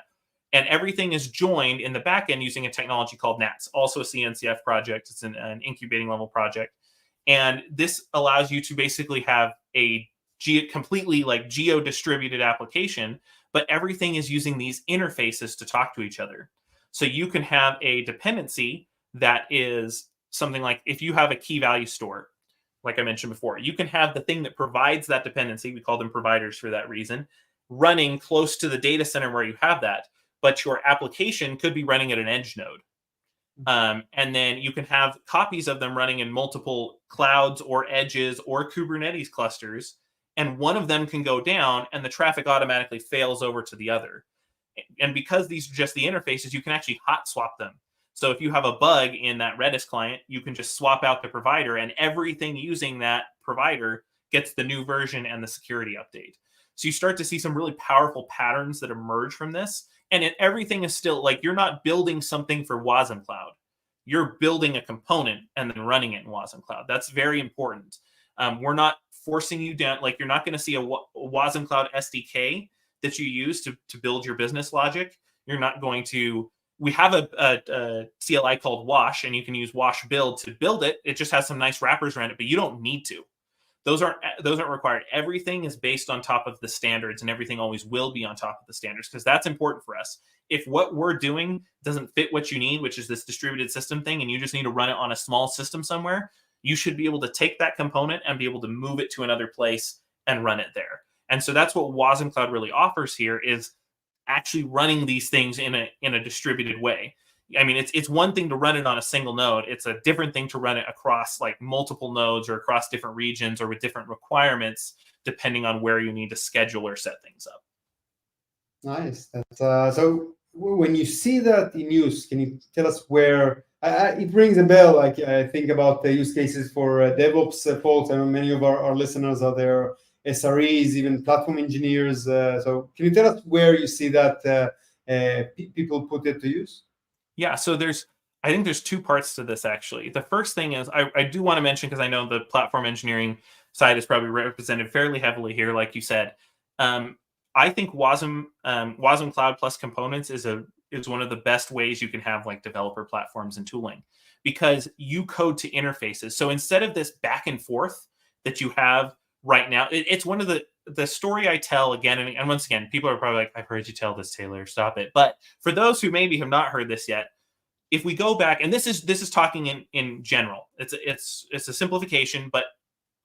And everything is joined in the backend using a technology called NATS, also a CNCF project. It's an incubating level project. And this allows you to basically have a completely like geo-distributed application, but everything is using these interfaces to talk to each other. So you can have a dependency that is something like if you have a key value store, like I mentioned before, you can have the thing that provides that dependency, we call them providers for that reason, running close to the data center where you have that, but your application could be running at an edge node. And then you can have copies of them running in multiple clouds or edges or Kubernetes clusters, and one of them can go down and the traffic automatically fails over to the other. And because these are just the interfaces, you can actually hot swap them. So if you have a bug in that Redis client, you can just swap out the provider and everything using that provider gets the new version and the security update. So you start to see some really powerful patterns that emerge from this. And everything is still like, you're not building something for wasmCloud. You're building a component and then running it in wasmCloud. That's very important. We're not forcing you down. Like you're not going to see a wasmCloud SDK that you use to build your business logic. You're not going to. We have a CLI called Wash, and you can use Wash build to build it. It just has some nice wrappers around it, but you don't need to. Those aren't required. Everything is based on top of the standards, and everything always will be on top of the standards because that's important for us. If what we're doing doesn't fit what you need, which is this distributed system thing, and you just need to run it on a small system somewhere, you should be able to take that component and be able to move it to another place and run it there. And so that's what wasmCloud really offers here is actually running these things in a distributed way. I mean, it's one thing to run it on a single node. It's a different thing to run it across like multiple nodes or across different regions or with different requirements, depending on where you need to schedule or set things up. Nice. So when you see that in use, can you tell us where it rings a bell? Like I think about the use cases for DevOps folks. I know many of our listeners are there, SREs, even platform engineers. So can you tell us where you see that people put it to use? Yeah, so I think there's two parts to this, actually. The first thing is I do want to mention, because I know the platform engineering side is probably represented fairly heavily here, like you said. I think wasmCloud plus components is one of the best ways you can have like developer platforms and tooling, because you code to interfaces. So instead of this back and forth that you have right now, it's one of the story I tell again and once again. People are probably like, I've heard you tell this, Taylor, stop it. But for those who maybe have not heard this yet, if we go back, and this is talking in general, it's a simplification, but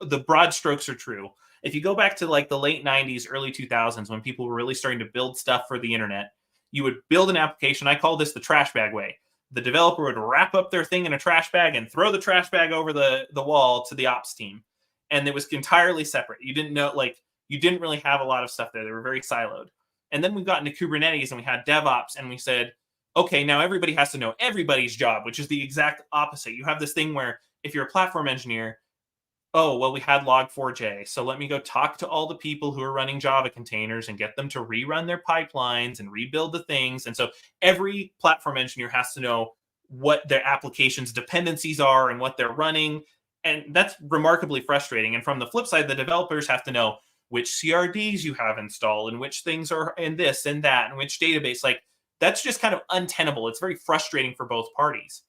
the broad strokes are true. If you go back to like the late 90s, early 2000s, when people were really starting to build stuff for the internet, you would build an application. I call this the trash bag way. The developer would wrap up their thing in a trash bag and throw the trash bag over the wall to the ops team. And it was entirely separate. You didn't really have a lot of stuff there. They were very siloed. And then we got into Kubernetes and we had DevOps, and we said, okay, now everybody has to know everybody's job, which is the exact opposite. You have this thing where if you're a platform engineer, oh, well, we had Log4j, so let me go talk to all the people who are running Java containers and get them to rerun their pipelines and rebuild the things. And so every platform engineer has to know what their application's dependencies are and what they're running. And that's remarkably frustrating. And from the flip side, the developers have to know which CRDs you have installed and which things are in this and that and which database. Like, that's just kind of untenable. It's very frustrating for both parties.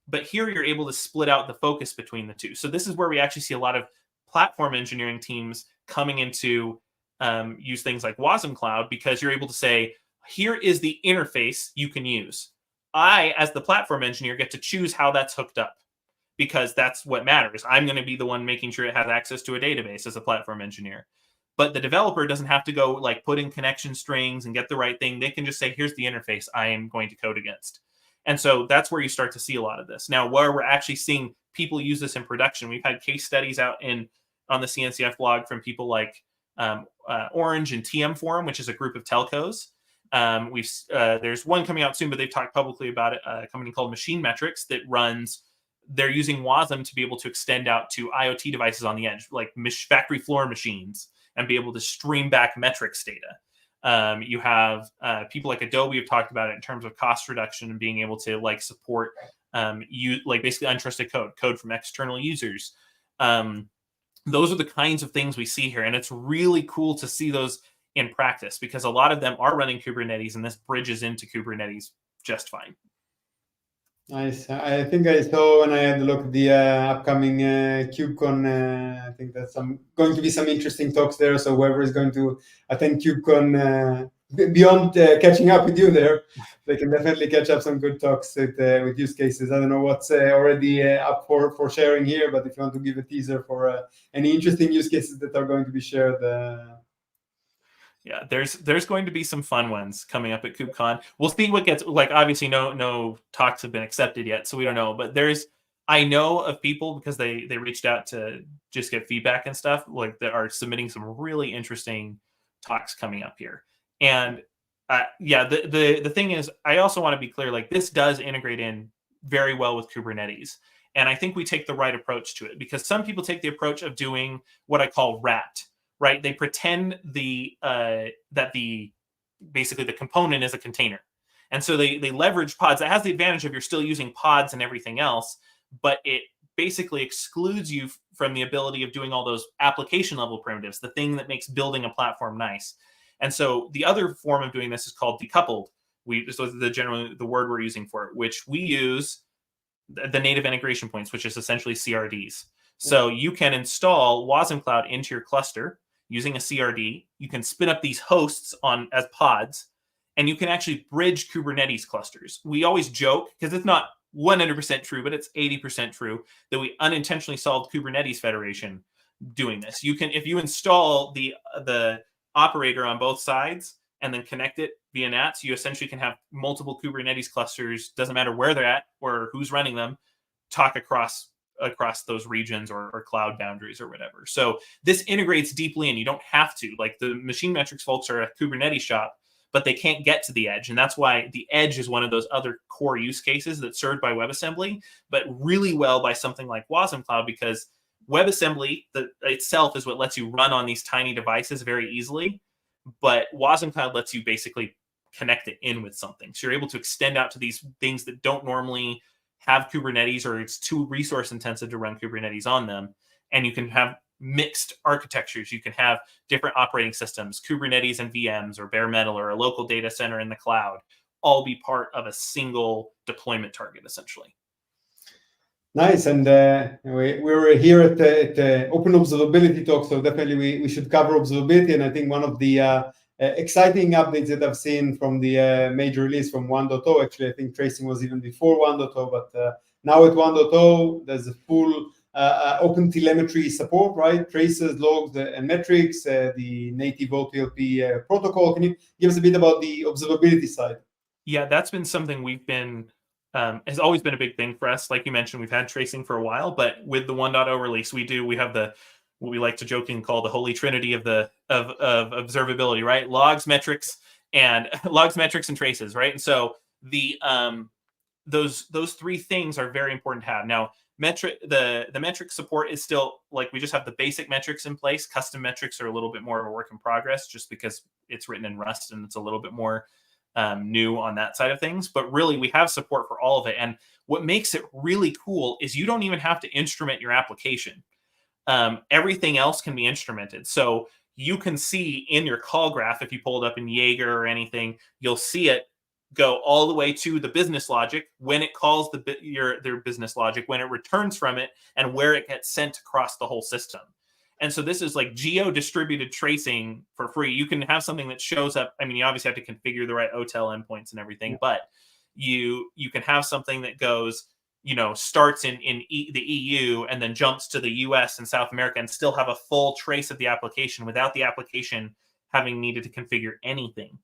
But here you're able to split out the focus between the two. So this is where we actually see a lot of platform engineering teams coming into use things like wasmCloud, because you're able to say, here is the interface you can use. I, as the platform engineer, get to choose how that's hooked up, because that's what matters. I'm going to be the one making sure it has access to a database as a platform engineer. But the developer doesn't have to go like put in connection strings and get the right thing. They can just say, here's the interface I am going to code against. And so that's where you start to see a lot of this. Now, where we're actually seeing people use this in production, we've had case studies out on the CNCF blog from people like Orange and TM Forum, which is a group of telcos. There's one coming out soon, but they've talked publicly about it, a company called Machine Metrics that they're using WASM to be able to extend out to IoT devices on the edge, like factory floor machines, and be able to stream back metrics data. You have people like Adobe have talked about it in terms of cost reduction and being able to like support basically untrusted code from external users. Those are the kinds of things we see here, and it's really cool to see those in practice, because a lot of them are running Kubernetes, and this bridges into Kubernetes just fine. Nice. I think I saw when I had a look at the upcoming KubeCon. I think that's going to be some interesting talks there. So whoever is going to attend KubeCon, beyond catching up with you there, they can definitely catch up some good talks with use cases. I don't know what's already up for sharing here, but if you want to give a teaser for any interesting use cases that are going to be shared. Yeah, there's going to be some fun ones coming up at KubeCon. We'll see what gets, like, obviously no talks have been accepted yet, so we don't know. But I know of people, because they reached out to just get feedback and stuff, like, that are submitting some really interesting talks coming up here. And the thing is, I also want to be clear, like, this does integrate in very well with Kubernetes. And I think we take the right approach to it, because some people take the approach of doing what I call wrapped. Right? They pretend that basically the component is a container. And so they leverage pods. That has the advantage of you're still using pods and everything else, but it basically excludes you from the ability of doing all those application level primitives, the thing that makes building a platform nice. And so the other form of doing this is called decoupled. So the word we're using for it, which we use the native integration points, which is essentially CRDs. So you can install wasmCloud into your cluster using a CRD. You can spin up these hosts as pods, and you can actually bridge Kubernetes clusters. We always joke, because it's not 100% true, but it's 80% true, that we unintentionally solved Kubernetes federation doing this. You can, if you install the operator on both sides and then connect it via NATs, you essentially can have multiple Kubernetes clusters, doesn't matter where they're at or who's running them, talk across those regions or cloud boundaries or whatever. So this integrates deeply, and you don't have to. Like, the Machine Metrics folks are a Kubernetes shop, but they can't get to the edge. And that's why the edge is one of those other core use cases that's served by WebAssembly, but really well by something like wasmCloud, because WebAssembly itself is what lets you run on these tiny devices very easily. But wasmCloud lets you basically connect it in with something. So you're able to extend out to these things that don't normally have Kubernetes, or it's too resource intensive to run Kubernetes on them. And you can have mixed architectures. You can have different operating systems, Kubernetes and VMs, or bare metal, or a local data center in the cloud, all be part of a single deployment target, essentially. Nice, and we're here at the Open Observability Talk, so definitely we should cover observability. And I think one of the exciting updates that I've seen from the major release from 1.0, actually I think tracing was even before 1.0, but now at 1.0 there's a full OpenTelemetry support, right? Traces, logs, and metrics, the native OTLP protocol. Can you give us a bit about the observability side? Yeah, that's been something we've been has always been a big thing for us. Like you mentioned, we've had tracing for a while, but with the 1.0 release, we have what we like to jokingly call the holy trinity of observability, right? Logs, metrics, and traces, right? And so those three things are very important to have. Now, the metric support is still, like, we just have the basic metrics in place. Custom metrics are a little bit more of a work in progress, just because it's written in Rust and it's a little bit more new on that side of things. But really, we have support for all of it. And what makes it really cool is you don't even have to instrument your application. Everything else can be instrumented. So you can see in your call graph, if you pull it up in Jaeger or anything, you'll see it go all the way to the business logic, when it calls their business logic, when it returns from it, and where it gets sent across the whole system. And so this is like geo-distributed tracing for free. You can have something that shows up. I mean, you obviously have to configure the right OTel endpoints and everything, but you can have something that goes, starts in the EU and then jumps to the US and South America, and still have a full trace of the application without the application having needed to configure anything.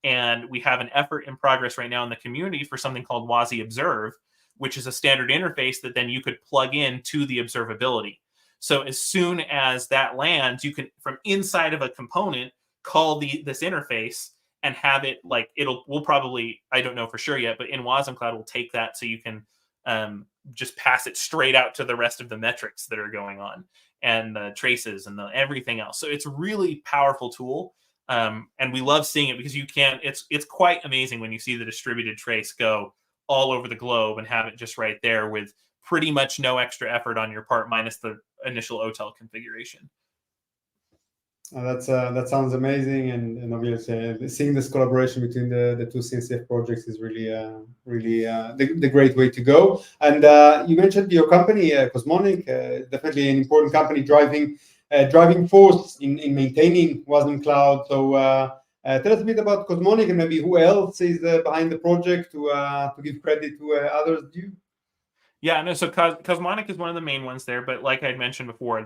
And we have an effort in progress right now in the community for something called WASI-Observe, which is a standard interface that then you could plug in to the observability. So as soon as that lands, you can, from inside of a component, call this interface and have it, like, we'll probably, I don't know for sure yet, but in wasmCloud we'll take that so you can just pass it straight out to the rest of the metrics that are going on, and the traces and everything else. So it's a really powerful tool. And we love seeing it because it's quite amazing when you see the distributed trace go all over the globe and have it just right there with pretty much no extra effort on your part, minus the initial OTel configuration. That sounds amazing, and obviously seeing this collaboration between the two CNCF projects is really the great way to go. And you mentioned your company, Cosmonic, definitely an important company driving force in maintaining wasmCloud. So tell us a bit about Cosmonic, and maybe who else is behind the project to give credit to others do. Yeah, no, so Cosmonic is one of the main ones there, but like I mentioned before,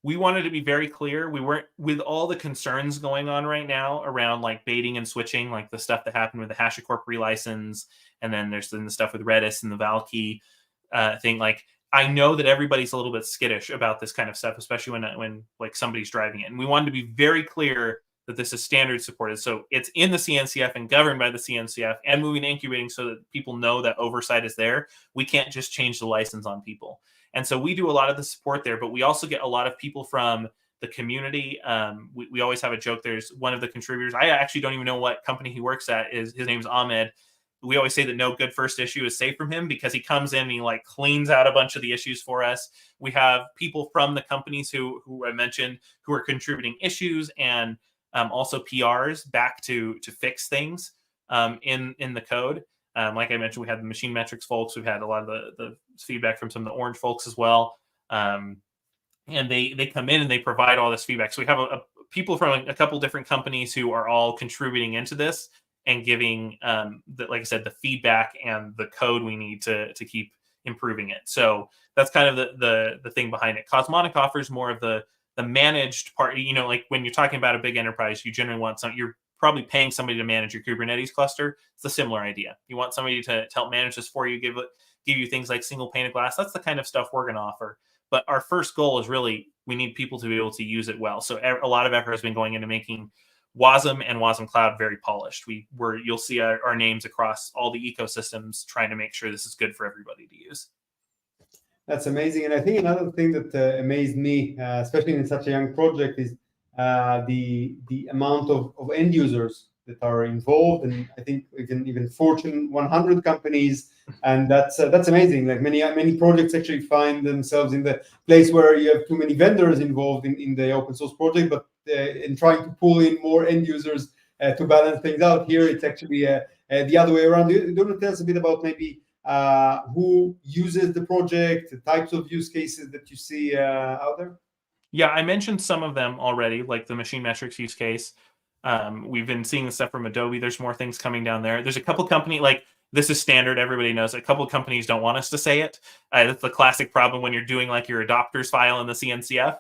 we wanted to be very clear. We weren't, with all the concerns going on right now around like baiting and switching, like the stuff that happened with the HashiCorp relicense, and then there's the stuff with Redis and the Valkey thing. Like, I know that everybody's a little bit skittish about this kind of stuff, especially when like somebody's driving it. And we wanted to be very clear that this is standard supported. So it's in the CNCF and governed by the CNCF and moving and incubating, so that people know that oversight is there. We can't just change the license on people. And so we do a lot of the support there, but we also get a lot of people from the community. We always have a joke. There's one of the contributors, I actually don't even know what company he works at, his name's Ahmed. We always say that no good first issue is safe from him, because he comes in and he like cleans out a bunch of the issues for us. We have people from the companies who I mentioned who are contributing issues, and also PRs back to fix things in the code. Like I mentioned, we had the machine metrics folks. We've had a lot of the feedback from some of the Orange folks as well. And they come in and they provide all this feedback. So we have people from a couple different companies who are all contributing into this and giving, like I said, the feedback and the code we need to keep improving it. So that's kind of the thing behind it. Cosmonic offers more of the managed part. Like when you're talking about a big enterprise, you generally want you're probably paying somebody to manage your Kubernetes cluster. It's a similar idea. You want somebody to help manage this for you, give you things like single pane of glass. That's the kind of stuff we're going to offer. But our first goal is really, we need people to be able to use it well. So a lot of effort has been going into making WASM and wasmCloud very polished. You'll see our names across all the ecosystems, trying to make sure this is good for everybody to use. That's amazing. And I think another thing that amazed me, especially in such a young project, is the amount of end users that are involved, and I think even Fortune 100 companies, and that's amazing. Like many projects actually find themselves in the place where you have too many vendors involved in the open source project, but in trying to pull in more end users to balance things out. Here it's actually the other way around. Do you want to tell us a bit about maybe who uses the project, the types of use cases that you see out there? Yeah, I mentioned some of them already, like the machine metrics use case. We've been seeing the stuff from Adobe. There's more things coming down there. There's a couple company, like this is standard. Everybody knows a couple companies don't want us to say it. That's the classic problem when you're doing like your adopters file in the CNCF.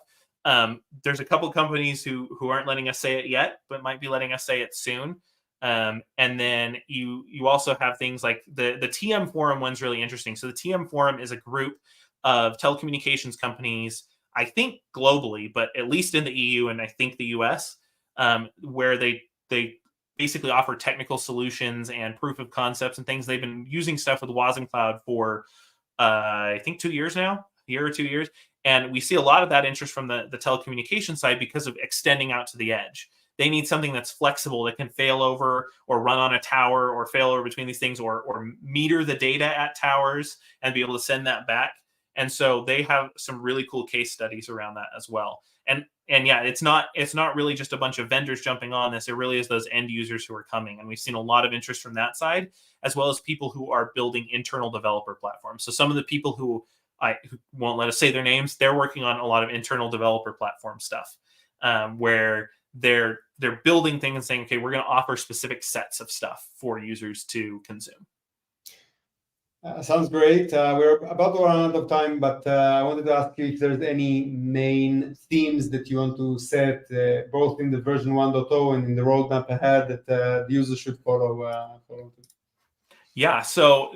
There's a couple companies who aren't letting us say it yet, but might be letting us say it soon. And then you also have things like the TM Forum one's really interesting. So the TM Forum is a group of telecommunications companies, I think globally, but at least in the EU and I think the US, where they basically offer technical solutions and proof of concepts and things. They've been using stuff with wasmCloud for I think 2 years now, a year or 2 years. And we see a lot of that interest from the telecommunication side because of extending out to the edge. They need something that's flexible that can fail over or run on a tower or fail over between these things or meter the data at towers and be able to send that back. And so they have some really cool case studies around that as well. And yeah, it's not really just a bunch of vendors jumping on this. It really is those end users who are coming. And we've seen a lot of interest from that side, as well as people who are building internal developer platforms. So some of the people who won't let us say their names, they're working on a lot of internal developer platform stuff, where they're building things and saying, okay, we're going to offer specific sets of stuff for users to consume. Sounds great. We're about to run out of time, but I wanted to ask you if there's any main themes that you want to set, both in the version 1.0 and in the roadmap ahead that the users should follow. Yeah, so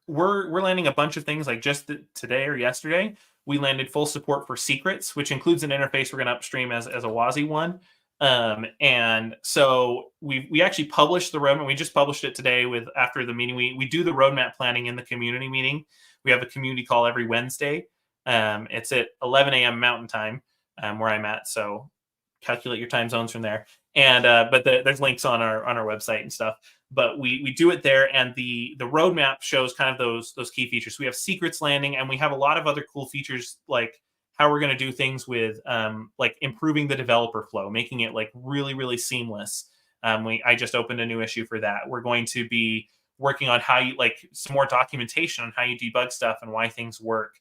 we're landing a bunch of things like just today or yesterday. We landed full support for secrets, which includes an interface we're going to upstream as a WASI one. And so we actually published the roadmap. We just published it today after the meeting. We do the roadmap planning in the community meeting. We have a community call every Wednesday. It's at 11 a.m. Mountain Time, where I'm at. So calculate your time zones from there. And but there's links on our website and stuff. But we do it there, and the roadmap shows kind of those key features. We have secrets landing, and we have a lot of other cool features like how we're going to do things with like improving the developer flow, making it like really, really seamless. I just opened a new issue for that. We're going to be working on how you some more documentation on how you debug stuff and why things work.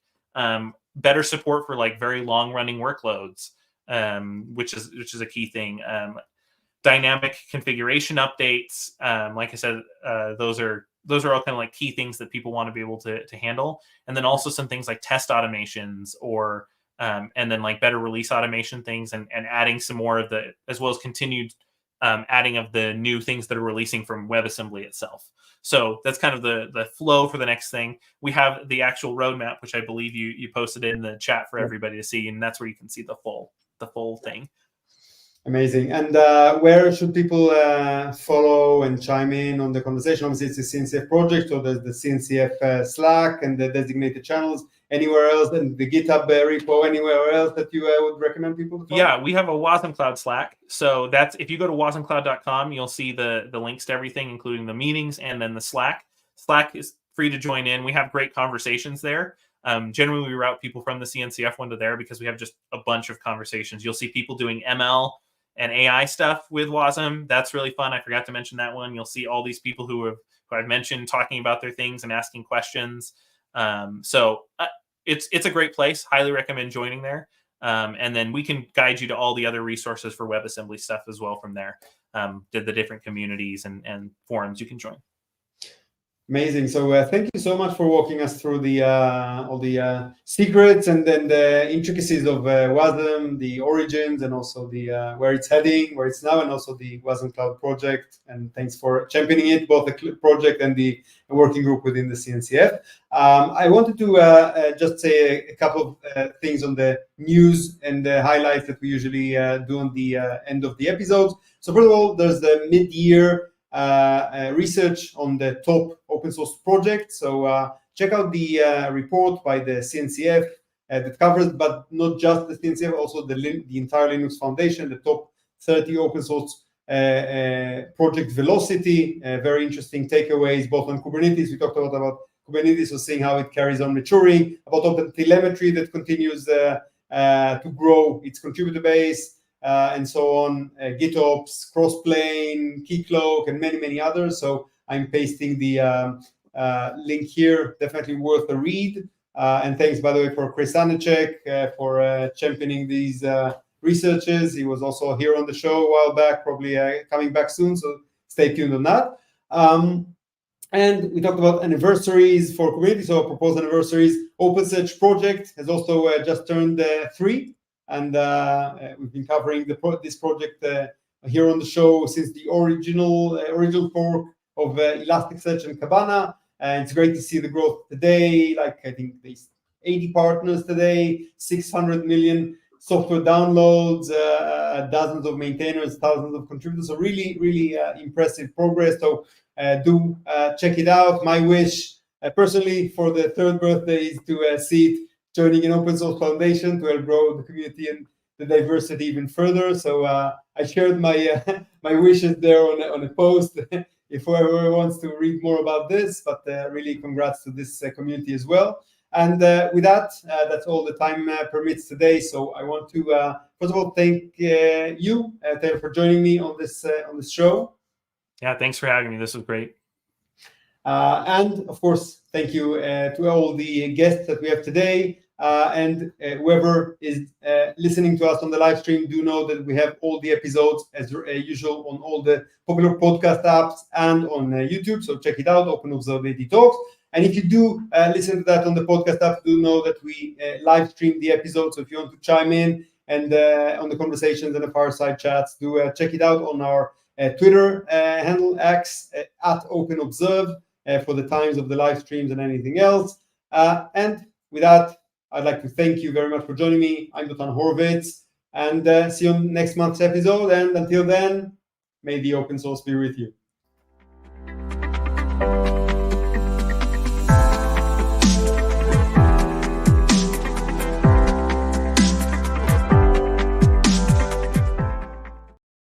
Better support for like very long running workloads, which is a key thing. Dynamic configuration updates. Like I said, those are all kind of like key things that people want to be able to handle. And then also some things like test automations or and then like better release automation things and adding some more of as well as continued adding of the new things that are releasing from WebAssembly itself. So that's kind of the flow for the next thing. We have the actual roadmap, which I believe you posted in the chat for everybody to see, and that's where you can see the full thing. Amazing. And where should people follow and chime in on the conversation? Obviously, it's a CNCF project, so there's the CNCF Slack and the designated channels. Anywhere else, and the GitHub repo, anywhere else that you would recommend people to follow? Yeah, we have a wasmCloud Slack. So that's if you go to wasmcloud.com, you'll see the links to everything, including the meetings and then the Slack. Slack is free to join in. We have great conversations there. Generally, we route people from the CNCF one to there because we have just a bunch of conversations. You'll see people doing ML and AI stuff with WASM. That's really fun. I forgot to mention that one. You'll see all these people who I've mentioned talking about their things and asking questions. So it's a great place. Highly recommend joining there. And then we can guide you to all the other resources for WebAssembly stuff as well from there. The different communities and forums you can join. Amazing. So thank you so much for walking us through all the secrets and then the intricacies of WASM, the origins, and also the where it's heading, where it's now, and also the wasmCloud project. And thanks for championing it, both the project and the working group within the CNCF. I wanted to just say a couple of things on the news and the highlights that we usually do on the end of the episodes. So first of all, there's the mid-year research on the top open source project. So check out the report by the CNCF that covers, but not just the CNCF, also the entire Linux Foundation, the top 30 open source project velocity, very interesting takeaways, both on Kubernetes. We talked about Kubernetes, so seeing how it carries on maturing, about OpenTelemetry that continues to grow its contributor base, and so on, GitOps, Crossplane, Keycloak, and many, many others. So I'm pasting the link here, definitely worth a read. And thanks, by the way, for Chris Anacek for championing these researches. He was also here on the show a while back, probably coming back soon, so stay tuned on that. And we talked about anniversaries for Kubernetes, so proposed anniversaries. OpenSearch project has also just turned 3, and we've been covering this project here on the show since the original fork of Elasticsearch and Kibana. And it's great to see the growth today. Like, I think there's 80 partners today, 600 million software downloads, dozens of maintainers, thousands of contributors. So really, really impressive progress. So do check it out. My wish, personally, for the 3rd birthday is to see it joining an open source foundation to help grow the community and the diversity even further. So I shared my my wishes there on a post. If whoever wants to read more about this, but really congrats to this community as well. And with that, that's all the time permits today. So I want to first of all thank you, Taylor, for joining me on this show. Yeah, thanks for having me. This was great. And of course, thank you to all the guests that we have today. And whoever is listening to us on the live stream, do know that we have all the episodes as usual on all the popular podcast apps and on YouTube. So check it out, Open Observability Talks. And if you do listen to that on the podcast app, do know that we live stream the episodes. So if you want to chime in and on the conversations and the fireside chats, do check it out on our Twitter handle X at OpenObserve for the times of the live streams and anything else. And with that, I'd like to thank you very much for joining me. I'm Dotan Horvitz, and see you on next month's episode. And until then, may the open source be with you.